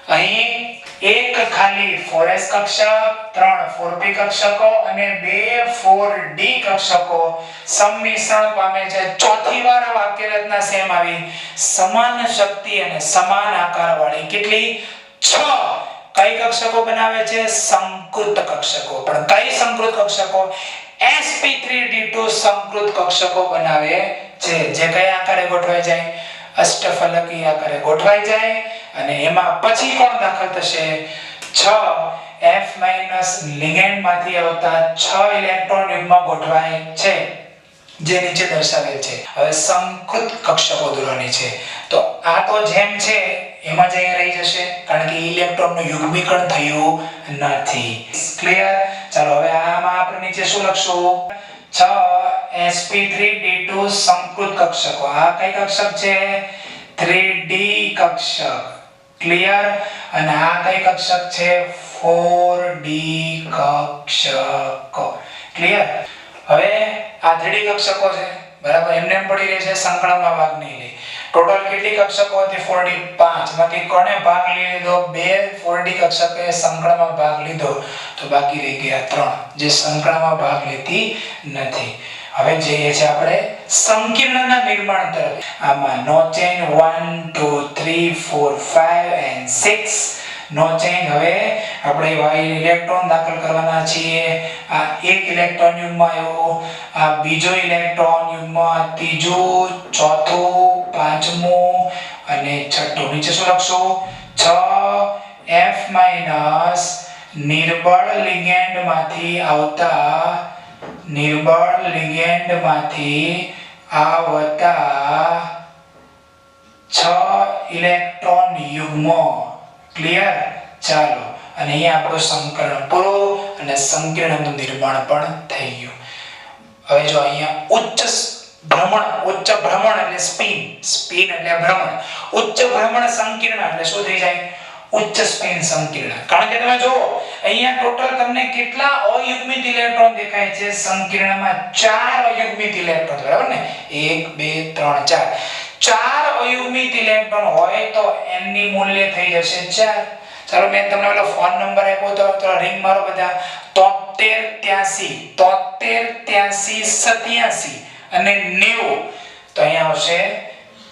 અહીં એક ખાલી 4s કક્ષક, 3 4p કક્ષકો અને 2 4d કક્ષકો સંમિશ્રણ પામે છે. ચોથી વાર આ વાક્ય રચના સેમ આવી, સમાન શક્તિ અને સમાન આકાર વાળી. કેટલી 6. કઈ કક્ષકો બનાવે છે, સંકૃત કક્ષકો. પણ કઈ સંકૃત કક્ષકો, sp3d2 સંકૃત કક્ષકો બનાવે છે, જે કયા આકારે ગોઠવાઈ જાય, અષ્ટફલકીય આકારે ગોઠવાઈ જાય. અને એમાં પછી કોણ દાખલ થશે, 6 F- લિગેન્ડ માંથી આવતા 6 ઇલેક્ટ્રોન યુગ્મ ગોઠવાય છે, જે નીચે દર્શાવેલ છે. હવે સંકૃત કક્ષકો દોરવાની છે. તો આ તો જેમ છે એમાં જ અહીંયા રહી જશે, કારણ કે ઇલેક્ટ્રોનનું યુગ્મીકરણ થયું નથી. ક્લિયર? ચાલો હવે આમાં આપણે નીચે શું લખશું 6 sp3d2 સંકૃત કક્ષકો આ કઈ કક્ષક છે 3d કક્ષક ક્લિયર અને આ કઈ કક્ષક છે 4d કક્ષક ક્લિયર હવે આ 3d કક્ષકો છે બરાબર એમને એમ પડી રહે છે સંકળામાં ભાગ નહીં લે ટોટલ કેટલી કક્ષકો હતી 4d 5 માંથી કોને ભાગ લીધો 2 4d કક્ષકે સંકળામાં ભાગ લીધો તો બાકી રહી ગયા 3 જે સંકળામાં ભાગ લેતી નથી હવે જઈએ છે આપણે સંકીર્ણના નિર્માણ તરફ આમાં નો ચેન 1 2 3 4 5 and 6 નો ચેન હવે આપણે y ઇલેક્ટ્રોન દાખલ કરવાના છીએ આ એક ઇલેક્ટ્રોન યુગ્મ આવ્યો આ બીજો ઇલેક્ટ્રોન યુગ્મ ત્રીજું ચોથું પાંચમું અને છઠ્ઠું નીચે શું લખશું 6f નિર્બળ લિગેન્ડમાંથી આવતા 6 ઇલેક્ટ્રોન યુગ્મો ક્લિયર ચાલો અને અહીંયા આપણું સંકરણ પૂરું અને સંકીર્ણનું નિર્માણ પણ થઈ ગયું હવે જો અહીંયા ઉચ્ચ ભ્રમણ એટલે સ્પિન એટલે ભ્રમણ ઉચ્ચ ભ્રમણ સંકીર્ણ એટલે શું થઈ જાય ઉચ્ચ સ્પિન સંકીર્ણ કારણ કે તમે જો અહીંયા ટોટલ તમને કેટલા અયુગ્મિત ઇલેક્ટ્રોન દેખાય છે સંકીર્ણમાં 4 અયુગ્મિત ઇલેક્ટ્રોન બરાબર ને 1 2 3 4 4 અયુગ્મિત ઇલેક્ટ્રોન હોય તો n ની મૂલ્ય થઈ જશે 4 ચાલો મેં તમને ઓલો ફોન નંબર આપ્યો તો રિંગ મારો બધા 73 87 અને 90 તો અહીંયા આવશે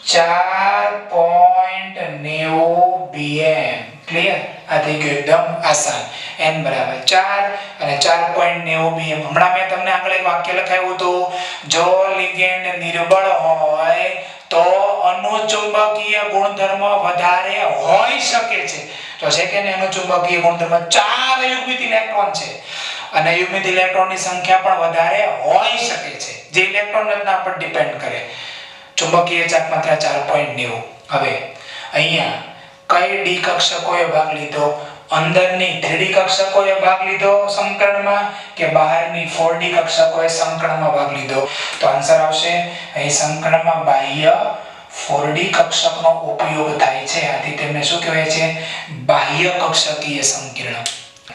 4.90 bm ક્લિયર આ થઈ ગયું એકદમ આસાન n બરાબર 4 અને 4.90 bm હમણાં મેં તમને આગળ એક વાક્ય લખાવ્યું હતું જો લિગેન્ડ નિર્બળ હોય તો અનુચુંબકીય ગુણધર્મ વધારે હોઈ શકે છે તો છે કે અનુચુંબકીય ગુણધર્મ 4 યુગ્મિત ઇલેક્ટ્રોન છે અને યુગ્મિત ઇલેક્ટ્રોનની સંખ્યા પણ વધારે હોઈ શકે છે જે ઇલેક્ટ્રોન રચના પર ડિપેન્ડ કરે ચુંબકીય ચાર્જ માત્રા 4.90 હવે અહીંયા કઈ ડી કક્ષકોએ ભાગ લીધો અંદરની 3d કક્ષકોએ ભાગ લીધો સંકરણમાં કે બહારની 4d કક્ષકોએ સંકરણમાં ભાગ લીધો તો આન્સર આવશે અહીં સંકરણમાં બાહ્ય 4d કક્ષકનો ઉપયોગ થાય છે આથી તેમને શું કહેવાય છે બાહ્ય કક્ષકીય સંકીર્ણ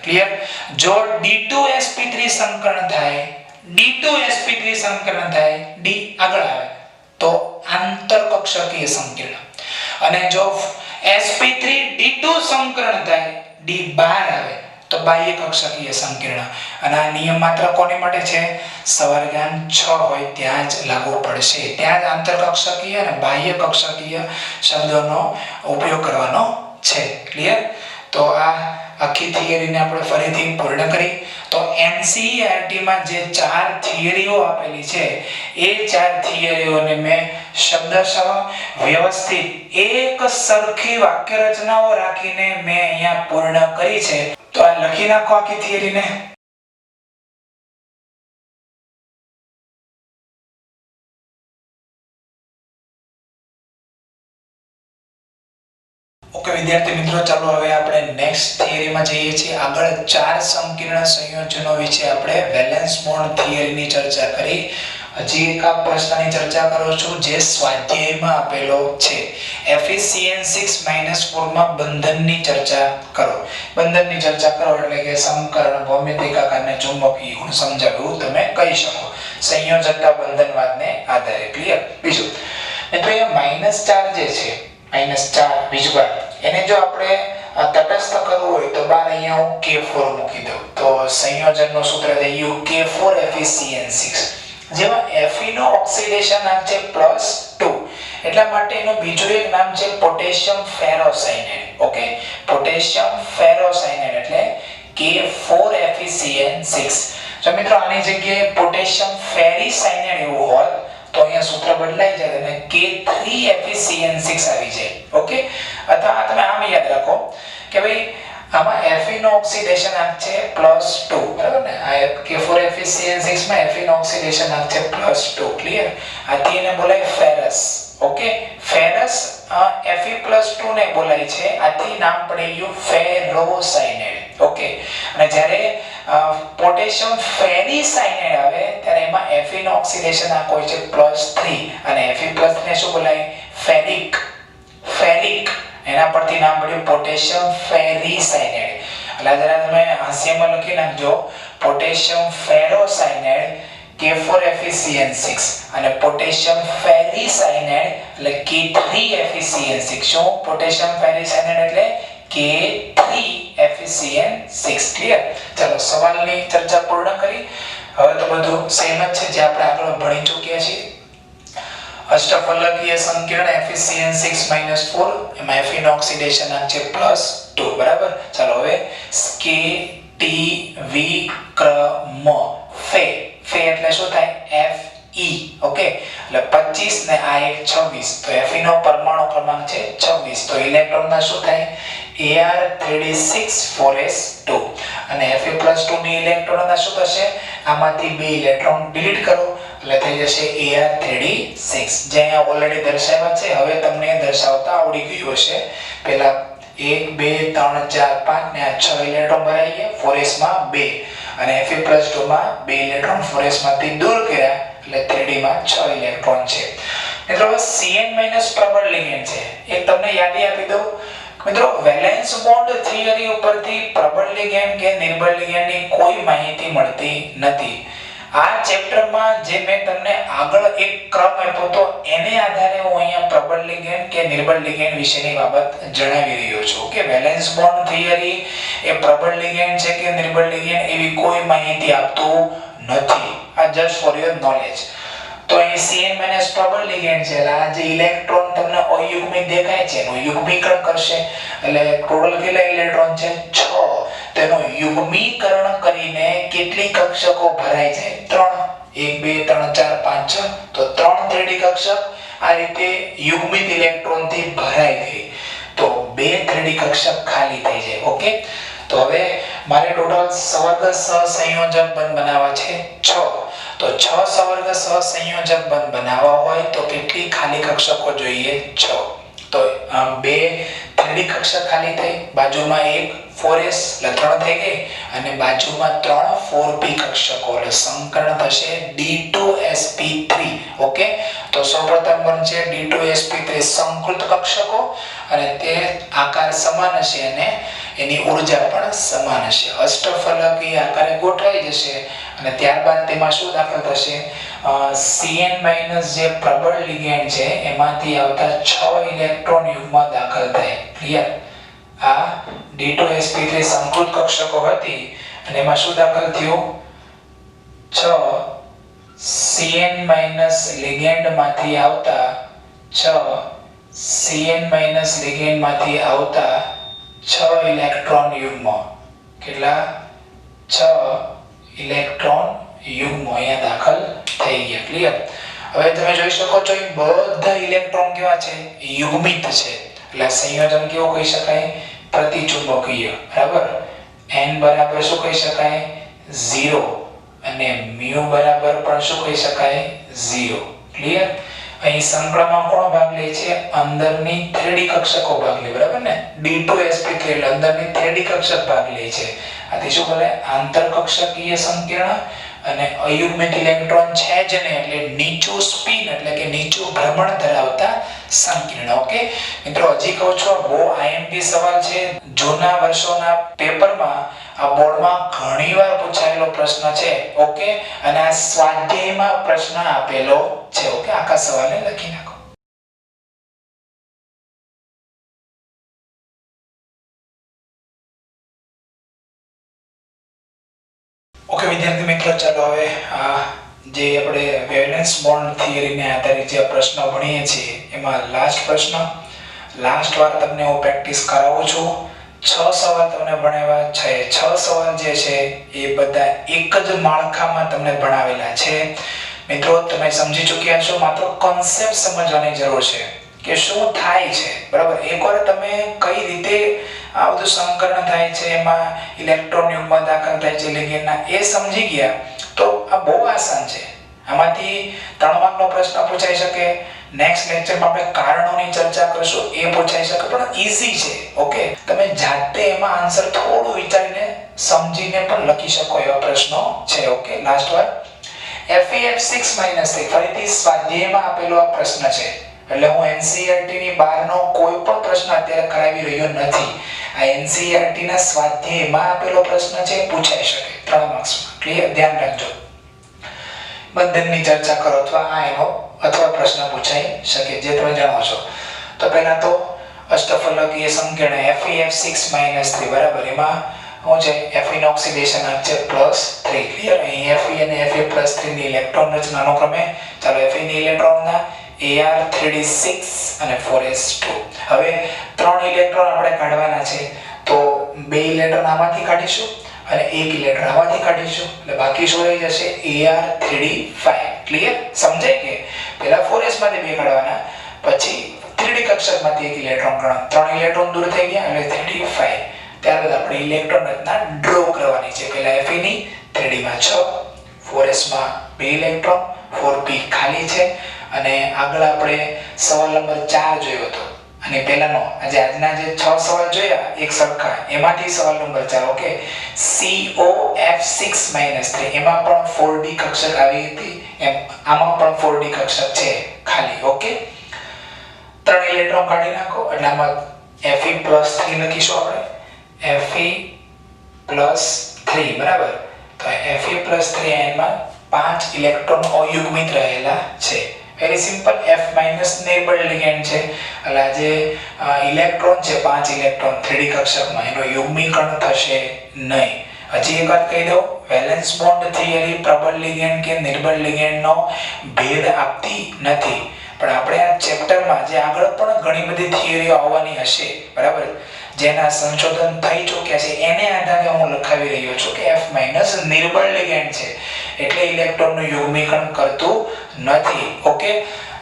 ક્લિયર જો d2sp3 સંકરણ થાય d2sp3 સંકરણ થાય d આગળ આવે તો આંતરકક્ષકીય સંકીર્ણ અને જો sp3d2 સંકરણ થાય d બહાર આવે તો બાહ્ય કક્ષકીય સંકીર્ણ અને આ નિયમ માત્ર કોને માટે છે સવર્ગાન 6 હોય ત્યાં જ લાગુ પડશે ત્યાં જ આંતરકક્ષકીય અને બાહ્ય કક્ષકીય શબ્દોનો ઉપયોગ કરવાનો છે ક્લિયર તો આ આખી થિયરીને આપણે ફરીથી પૂર્ણ કરી તો NCERT માં જે 4 થિયરીઓ આપેલી છે એ 4 થિયરીઓને મેં શબ્દશઃ વ્યવસ્થિત એક સરખી વાક્ય રચનાઓ રાખીને મેં અહીંયા પૂર્ણ કરી છે તો આ લખી નાખો આખી થિયરીને ઓકે વિદ્યાર્થી મિત્રો ચાલો હવે આપણે નેક્સ્ટ થિયરીમાં જઈએ છીએ આગળ 4 સંકીર્ણ સંયોજનો વિશે આપણે વેલેન્સ બોન્ડ થિયરીની ચર્ચા કરી હજી એક આ પ્રશ્નની ચર્ચા કરું છું જે સ્વાધ્યાયમાં આપેલો છે FeCN6-4 માં બંધનની ચર્ચા કરો એટલે કે સમકરણ ભૌમિતિક આકારને ચુંબકીય ગુણ સમજાવ્યું તમે કહી શકો સંયોજકતા બંધનવાદને આધારે ક્લિયર બીજું મિત્રો એ -4 જે છે -4 બીજું બાર એને જો આપણે તટસ્થ કરવું હોય તો બાર અહીંયા હું K4 મૂકી દઉં તો સંયોજનનું સૂત્ર છે UK4 FeCN6 જેમાં Fe નો ઓક્સિડેશન નામ છે +2 એટલા માટે એનું બીજું એક નામ છે પોટેશિયમ ફેરોસાયનાઇડ ઓકે પોટેશિયમ ફેરોસાયનાઇડ એટલે K4 FeCN6 જો મિત્રો આની જગ્યાએ પોટેશિયમ ફેરીસાયનાઇડ એવું હોત તો અહીંયા સૂત્ર બદલાઈ જાય અને K3 FeCN6 આવી જાય ઓકે અથવા તમે આમ યાદ રાખો કે ભાઈ આમાં Fe નો ઓક્સિડેશન આંક છે +2 બરાબર ને આ K4 FeCN6 માં Fe નો ઓક્સિડેશન આંક છે +2 ક્લિયર આથી એને બોલાય ફેરસ ઓકે ફેરસ Fe+2 ને બોલાય છે આથી નામ પડી ગયું ફેરોસાયનાઇડ ઓકે, અને જ્યારે પોટેશિયમ ફેરીસાયનાઇડ આવે ત્યારે એમાં Fe નો ઓક્સિડેશન આંક હોય છે +3 અને Fe+ ને શું બોલાય? ફેરિક. ફેરિક એના પરથી નામ પડ્યું પોટેશિયમ ફેરીસાયનાઇડ. એટલે જરા તમે હાસ્યમાં લખી નાખજો પોટેશિયમ ફેરોસાયનાઇડ K4FeCN6 અને પોટેશિયમ ફેરીસાયનાઇડ એટલે K3FeCN6. શું? પોટેશિયમ ફેરીસાયનાઇડ એટલે K3FeCN6. ક્લિયર? ચલો સવાલની ચર્ચા પૂર્ણ કરી. હવે તો બધું સેમ જ છે જે આપણે આગળ ભણી ચૂક્યા છીએ. અષ્ટફલકીય સંકીર્ણ FeCN6 -4 એમાં Fe નો ઓક્સિડેશન આંક છે +2. બરાબર? ચાલો હવે K T V ક્રમ ફે. ફે એટલે શું થાય? Fe. ઓકે, એટલે 25 ને આ એક 26 તો Fe નો પરમાણુ ક્રમાંક છે 26. તો ઇલેક્ટ્રોનના શું થાય? Ar364s2 અને Fe+2 ની ઇલેક્ટ્રોનના શું થશે? આમાંથી બે ઇલેક્ટ્રોન ડિલીટ કરો એટલે થઈ જશે Ar36 જે અહીંયા ઓલરેડી દર્શાવ્યા છે. હવે તમને દર્શાવતા આવડી ગયું હશે. પહેલા 1 2 3 4 5 ને આ 6 ઇલેક્ટ્રોન ભરાઈ ગયા 4s માં 2 અને Fe+2 માં 2 ઇલેક્ટ્રોન 4s માંથી દૂર કર્યા એટલે 3d માં 6 ઇલેક્ટ્રોન છે. મિત્રો Cn- પ્રબળ લિગેન્ડ છે. એક તમને યાદી આપી દઉં મિત્રો, વેલેન્સ બોન્ડ થિયરી ઉપરથી પ્રબળ લિગેન્ડ કે નિર્બળ લિગેન્ડની કોઈ માહિતી મળતી નથી. આ ચેપ્ટરમાં જે મેં તમને આગળ એક ક્રમ આપ્યો તો એને આધારે હું અહીંયા પ્રબળ લિગેન્ડ કે નિર્બળ લિગેન્ડ વિશેની બાબત જણાવી રહ્યો છું કે વેલેન્સ બોન્ડ થિયરી એ પ્રબળ લિગેન્ડ છે કે નિર્બળ લિગેન્ડ એવી કોઈ માહિતી આપતું નથી. આ જસ્ટ ફોર યોર નોલેજ. તો અહીં Cn- પ્રબળ લિગેન્ડ છે. આ જે ઇલેક્ટ્રોન તમને અયુગ્મિક દેખાય છે એનું યુગ્મીકરણ કરશે એટલે ટોટલ કેટલા ઇલેક્ટ્રોન છે? 6. તેનો યુગ્મીકરણ કરીને કેટલી કક્ષકો ભરાય છે? 3. 1 2 3 4 5 6 તો 3 3d કક્ષક આ રીતે યુગ્મિત ઇલેક્ટ્રોન થી ભરાઈ ગઈ તો 2 3d કક્ષક ખાલી થઈ જાય. ઓકે, તો હવે મારે ટોટલ સવર્ગ સહસંયોજક બંધ બનાવવા છે 6. તો 6 સવર્ગ સહસંયોજક બંધ બનાવવા હોય તો કેટલી ખાલી કક્ષકો જોઈએ? 6. તો 2 3d કક્ષક ખાલી થઈ, બાજુમાં એક 4s એટલે 3 થઈ ગઈ અને બાજુમાં 3 4p કક્ષકો એટલે સંકર્ણ થશે D2sp3. ઓકે, તો સૌપ્રથમ બનશે D2sp3 સંકૃત કક્ષકો અને તે આકાર સમાન હશે અને એની ઊર્જા પણ સમાન હશે. અષ્ટફલકીય આકારે ગોઠવાઈ જશે અને ત્યારબાદ તેમાં શું દાખલ થશે? Cn- જે પ્રબળ લિગેન્ડ છે એમાંથી આવતા 6 ઇલેક્ટ્રોન યુગ્મ દાખલ થાય. ક્લિયર? આ D2sp3 સંકૃત કક્ષકો હતી અને એમાં શું દાખલ થયું? 6 Cn- લિગેન્ડ માંથી આવતા 6 Cn- લિગેન્ડ માંથી આવતા 6 ઇલેક્ટ્રોન યુગ્મ. કેટલા? 6 ઇલેક્ટ્રોન યુગ્મ અહીંયા દાખલ થઈ ગયા. ક્લિયર? હવે તમે જોઈ શકો છો એ બધા ઇલેક્ટ્રોન કેવા છે? યુગ્મિત છે. એટલે સંયોજન કેવો કહી શકાય? પ્રતિચુંબકીય. બરાબર? n બરાબર શું કહી શકાય? 0 અને mu બરાબર પણ શું કહી શકાય? 0. ક્લિયર? અહીં સંક્રમણ કોણ ભાગ લે છે? અંદરની 3d કક્ષકો ભાગ લે. બરાબર ને? D2sp3 એટલે અંદરની 3d કક્ષક ભાગ લે છે. આથી શું બોલે? આંતરકક્ષકીય સંકીર્ણ અને અયુગ્મિત ઇલેક્ટ્રોન છે જ ને એટલે નીચું સ્પિન એટલે કે નીચું ભ્રમણ ધરાવતા સંકીર્ણ. ઓકે મિત્રો, હજી કહું છું બહુ IMP સવાલ છે. જૂના વર્ષોના પેપરમાં આ બોર્ડમાં ઘણીવાર પૂછાયેલો પ્રશ્ન છે. ઓકે, અને આ સ્વાધ્યાયમાં પ્રશ્ન આપેલો છે. ઓકે, આખા સવાલને લખી નાખો. ઓકે વિદ્યાર્થી મિત્રો, ચાલો હવે જે આપણે વેલેન્સ બોન્ડ થિયરીને આધારિત જે પ્રશ્નો ભણીએ છીએ એમાં લાસ્ટ પ્રશ્ન, લાસ્ટ વાર તમને હું પ્રેક્ટિસ કરાવું છું. 6 સવાલ તમને ભણાવ્યા છે. 6 સવાલ જે છે એ બધા એક જ માળખામાં તમને ભણાવેલા છે. મિત્રો તમે સમજી ચૂક્યા છો, માત્ર કોન્સેપ્ટ સમજવાની જરૂર છે કે શું થાય છે. બરાબર? એકવાર તમે કઈ રીતે આ બધું સંકરણ થાય છે, એમાં ઇલેક્ટ્રોન યુગ્મ દાખલ થાય છે લિગેન્ડના, એ સમજી ગયા તો આ બહુ આસાન છે. આમાંથી 3 માર્કનો પ્રશ્ન પૂછાઈ શકે, નેક્સ્ટ લેક્ચરમાં આપણે કારણોની ચર્ચા કરશું, એ પૂછાઈ શકે પણ ઈઝી છે. ઓકે, તમે જાતે એમાં આન્સર થોડું વિચારીને સમજીને પણ લખી શકો એવા પ્રશ્નો છે. ઓકે, લાસ્ટ વાર FEF6 3 ફરીથી સ્વાધ્યાયમાં આપેલો આ પ્રશ્ન છે, એટલે હું NCERT ની બહારનો કોઈ પણ પ્રશ્ન અત્યારે કરાવી રહ્યો નથી. આ NCERT ના સ્વાધ્યાયમાં આપેલો પ્રશ્ન છે, પૂછાઈ શકે 3 માર્ક્સમાં. ક્લિયર? ધ્યાન રાખજો. બંધનની ચર્ચા કરો અથવા પ્રશ્ન પૂછાઈ શકે જે તમે જાણો છો. તો પહેલા તો અષ્ટફલકીય સંકીર્ણ FeF6 3 બરાબર, એમાં શું છે? Fe નો ઓક્સિડેશન આંક છે +3. ક્લિયર? અહીં Fe અને Fe+3 ની ઇલેક્ટ્રોન રચનાનો ક્રમે. ચાલો Fe ની ઇલેક્ટ્રોનના Ar3d6 અને 4s2. હવે 3 ઇલેક્ટ્રોન આપણે કાઢવાના છે, તો 2 ઇલેક્ટ્રોન આમાંથી કાઢીશું અને 1 ઇલેક્ટ્રોન આમાંથી કાઢીશું, એટલે બાકી શું રહી જશે? Ar3d5. ક્લિયર? સમજાય કે પહેલા 4s માંથી 2 કાઢવાના, પછી 3d કક્ષકમાંથી 1 ઇલેક્ટ્રોન કાઢવાના. 3 ઇલેક્ટ્રોન દૂર થઈ ગયા એટલે 3d5. ત્યારબાદ આપણે ઇલેક્ટ્રોન રચના ડ્રો કરવાની છે. પહેલા Fe ની 3d માં 6, 4s માં 2 ઇલેક્ટ્રોન, 4p ખાલી છે. અને આગળ આપણે સવાલ નંબર 4 જોયો હતો, અને પહેલાનો આજના જે 6 સવાલ જોયા એક સરખા, એમાંથી સવાલ નંબર 4. ઓકે, COF6 3 એમાં પણ 4d કક્ષક આવી હતી, એમ આમાં પણ 4d કક્ષક છે ખાલી. ઓકે, 3 ઇલેક્ટ્રોન કાઢી નાખો એટલે આમાં Fe+3 લખીશું આપણે. Fe+3 બરાબર. તો Fe+3 આયનમાં 5 ઇલેક્ટ્રોન અયુગ્મિત રહેલા છે. Very simple. F- નિર્બળ લિગેન્ડ છે, એટલે આ જે ઇલેક્ટ્રોન છે 5 ઇલેક્ટ્રોન 3d કક્ષકમાં, એનો યુગ્મીકરણ થશે નહીં. હજી એક વાત કહી દઉં, વેલેન્સ બોન્ડ થિયરી પ્રબળ લિગેન્ડ કે નિર્બળ લિગેન્ડનો ભેદ આપતી નથી, પણ આપણે આ ચેપ્ટરમાં જે આગળ પણ ઘણી બધી થિયરીઓ આવવાની હશે, બરાબર, જેના સંશોધન થઈ ચૂક્યા છે, એને આધારે હું લખાવી રહ્યો છું કે F- નિર્બળ લિગેન્ડ છે, એટલે ઇલેક્ટ્રોનનું યુગ્મીકરણ કરતું નથી. ઓકે,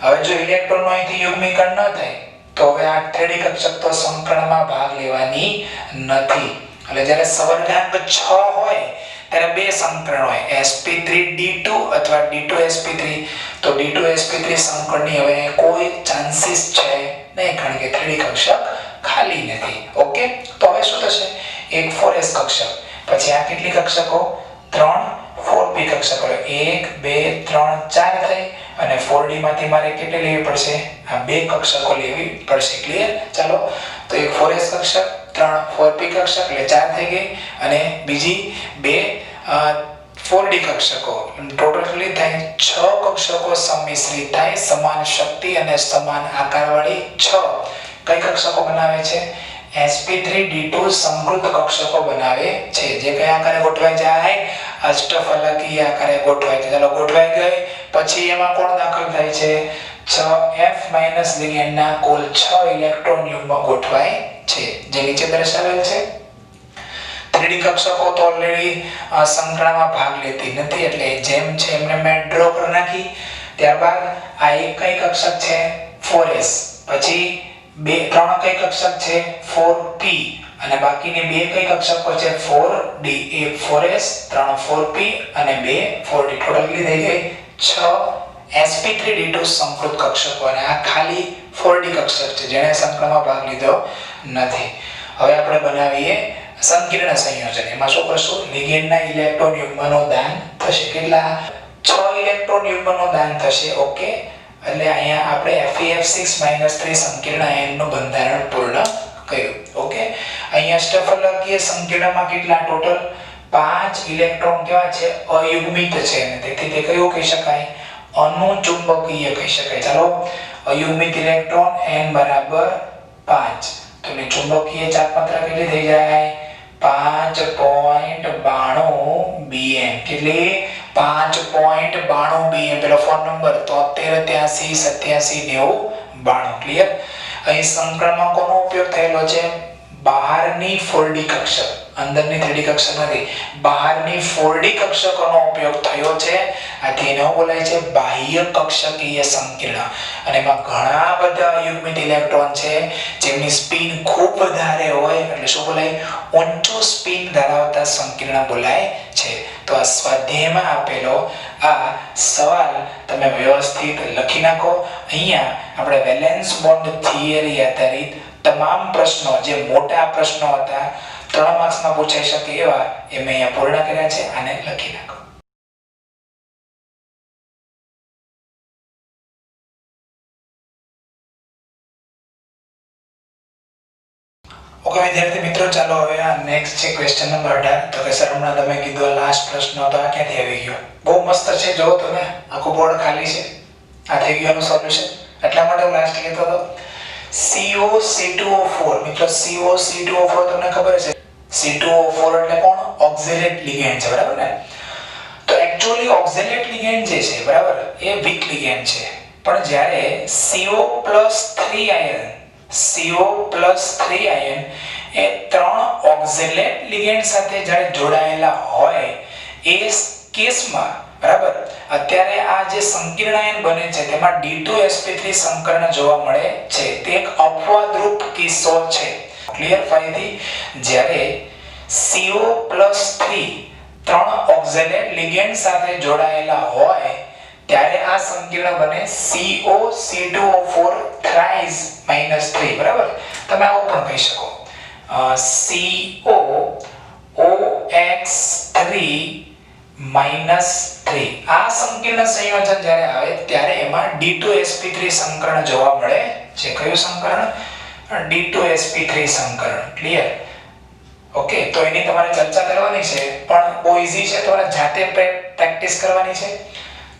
હવે જો ઇલેક્ટ્રોનનું અહીંથી યુગ્મીકરણ ન થાય તો હવે આ 3d કક્ષક તો સંકરણમાં ભાગ લેવાની નથી. એટલે જ્યારે સવર્ગાંક 6 હોય ત્યારે બે સંકરણ હોય, sp3d2 અથવા d2sp3. તો d2sp3 સંકરણની હવે કોઈ ચાન્સીસ છે નહીં, કારણ કે 3d કક્ષક ખાલી નથી. ઓકે, તો હવે શું થશે? એક 4s કક્ષક, પછી આ કેટલી કક્ષકો? 3 4p કક્ષકો. 1 2 3 4 થઈ, અને 4d માંથી મારે કેટલી લેવી પડશે? આ બે કક્ષકો લેવી પડશે. ક્લિયર? ચાલો, તો એક 4s કક્ષક, 3 4p કક્ષક એટલે 4 થઈ ગઈ, અને બીજી બે 4d કક્ષકો. ટોટલી થાય 6 કક્ષકો સંમિશ્રિત થાય, સમાન શક્તિ અને સમાન આકારવાળી 6 કઈ કક્ષકો બનાવે છે? sp3d2 સમકૃત કક્ષકો બનાવે છે, જે કયા આકારે ગોઠવાઈ જાય? અષ્ટફલકીય આકારે ગોઠવાય છે. ચાલો, ગોઠવાઈ ગઈ. પછી એમાં કોણ દાખલ થાય છે? 6F- લિગેન્ડના કુલ 6 ઇલેક્ટ્રોન યુગ્મ ગોઠવાય છે, જે નીચે દર્શાવેલ છે. 3d કક્ષકો તો ઓલરેડી સંકરણમાં ભાગ લેતી નથી, એટલે જેમ છે એમને મેં ડ્રો કરી નાખી. ત્યારબાદ આ એક કઈ કક્ષક છે? 4s. પછી 3 કઈ કક્ષક છે? 4p. અને બાકીની બે કઈ કક્ષકો છે? 4d. એક 4s, 3 4p અને 2 4d. ટોટલી થઈ ગઈ 6 sp3d2 સમકૃત કક્ષકો, અને આ ખાલી 4d કક્ષક છે જેણે સંકરણમાં ભાગ લીધો નથી. હવે આપણે બનાવીએ સંકીર્ણ સંયોજન. એમાં શું કરશું? લિગેન્ડના ઇલેક્ટ્રોન યુગ્મનો દાન થશે. કેટલા? 6 ઇલેક્ટ્રોન યુગ્મનો દાન થશે. ઓકે, એટલે અહીંયા આપણે FeF6 3 સંકીર્ણ આયનનું બંધારણ પૂર્ણ કર્યું. ઓકે, અહીંયા અષ્ટફલકીય સંકીર્ણમાં કેટલા? ટોટલ 5 ઇલેક્ટ્રોન કેવા છે? અયુગ્મિત છે, અને તેથી તે કયું કહી શકાય? અનુચુંબકીય કહી શકાય. ચાલો, અયુગ્મિત ઇલેક્ટ્રોન n બરાબર 5, તો ને ચુંબકીય ચાપમાત્રા કેટલી થઈ જાય? 5.92 bm. કેટલી? 5.92 bm. પેલો ફોન નંબર 73 83 87 90 92. ક્લિયર? અહીં સંકરણમાં કોનો ઉપયોગ થયેલો છે? બહારની 4d કક્ષક, અંદરની 3d કક્ષક નથી, બહારની 4d કક્ષકોનો ઉપયોગ થયો છે. આથી એને બોલાય છે બાહ્ય કક્ષકીય સંકીર્ણ. અને એમાં ઘણા બધા અયુગ્મિત ઇલેક્ટ્રોન છે જેમની સ્પિન ખૂબ વધારે હોય, એટલે શું બોલાય? ઊંચું સ્પિન ધરાવતા સંકીર્ણ બોલાય છે. તો આ સ્વાધ્યાયમાં આપેલો આ સવાલ તમે વ્યવસ્થિત લખી નાખો. અહીંયા આપણે વેલેન્સ બોન્ડ થિયરી આધારિત તમામ પ્રશ્નો જે મોટા પ્રશ્નો હતા 3 માર્ક્સમાં પૂછાઈ શકે એવા એ મેં અહીંયા પૂર્ણ કર્યા છે. આને લખી નાખો. ઓકે વિદ્યાર્થી મિત્રો, ચાલો હવે આ નેક્સ્ટ છે ક્વેશ્ચન નંબર 18. તો કે સર હમણાં તમે કીધું લાસ્ટ પ્રશ્ન હતો, આ ક્યાંથી આવી ગયો? બહુ મસ્ત છે, જો તમે આખું બોર્ડ ખાલી છે. આ થઈ ગયું સોલ્યુશન. એટલા માટે હું લાસ્ટ કહેતો હતો COC2O4. મિત્રો COC2O4 તમને ખબર છે, C2O4 એટલે કોણ? ઓક્ઝેલેટ લિગેન્ડ છે, બરાબર ને? તો એકચ્યુઅલી ઓક્ઝેલેટ લિગેન્ડ જે છે, બરાબર, એ વીક લિગેન્ડ છે. પણ જ્યારે CO+3 આયન CO+3 આયન એ 3 ઓક્ઝેલેટ લિગેન્ડ સાથે જ્યારે જોડાયેલા હોય એ કેસમાં, બરાબર, અત્યારે આ જે સંકીર્ણ આયન બને છે તેમાં D2sp3 સંકરણ જોવા મળે છે. તે એક અપવાદરૂપ કિસ્સો છે. ક્લિયર? ફરીથી, જ્યારે CO+3 3 ઓક્ઝેલેટ લિગેન્ડ સાથે જોડાયેલા હોય ત્યારે આ સંકીર્ણ બને COC2O4 thrice -3, બરાબર? તમે આવું પણ કહી શકો COOX3 -3. આ સંકીર્ણ સંયોજન જ્યારે આવે ત્યારે એમાં D2sp3 સંકરણ જોવા મળે છે. કયું સંકરણ? D2sp3 સંકરણ. ક્લિયર? ઓકે, તો એની તમારે ચર્ચા કરવાની છે, પણ બહુ ઈઝી છે, તમારે જાતે પ્રેક્ટિસ કરવાની છે.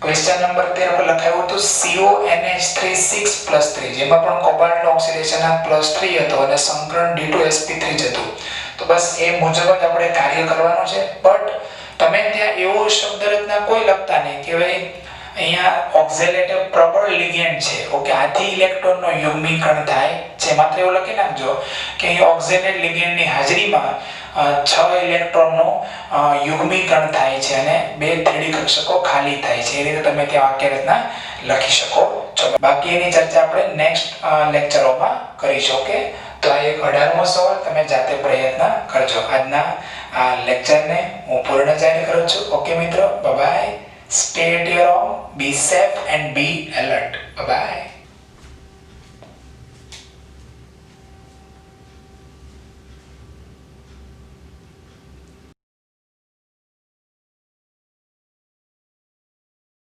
ક્વેશ્ચન નંબર 13 પર લખાયું હતું CONH3 6+3, જેમાં પણ કોબાલ્ટ ઓક્સિડેશન આ +3 હતો અને સંકરણ D2sp3 જ હતું. તો બસ એ મુજબ જ આપણે કાર્ય કરવાનું છે. બટ તમે ત્યાં એવો શબ્દ રચના કોઈ લખતા નહીં કે ભાઈ અહીંયા ઓક્ઝેલેટ પ્રબળ લિગેન્ડ છે, ઓકે, આથી ઇલેક્ટ્રોનનો યુગ્મીકરણ થાય છે. માત્ર એવું લખી નાખજો કે અહીં ઓક્ઝેલેટ લિગેન્ડની હાજરીમાં 6 ઇલેક્ટ્રોનનું યુગ્મીકરણ થાય છે અને 2 3D કક્ષકો ખાલી થાય છે. એ રીતે તમે ત્યાં વાક્ય રચના લખી શકો છો. બાકી એની ચર્ચા આપણે નેક્સ્ટ લેક્ચરોમાં કરીશું. ઓકે, તો આ એક 18મો સવાલ, તમે જાતે પ્રયત્ન કરજો. આજના આ લેક્ચરને હું પૂર્ણ જાહેર કરું છું. ઓકે મિત્રો, bye bye. Stay at your home, be safe and be alert. Bye bye.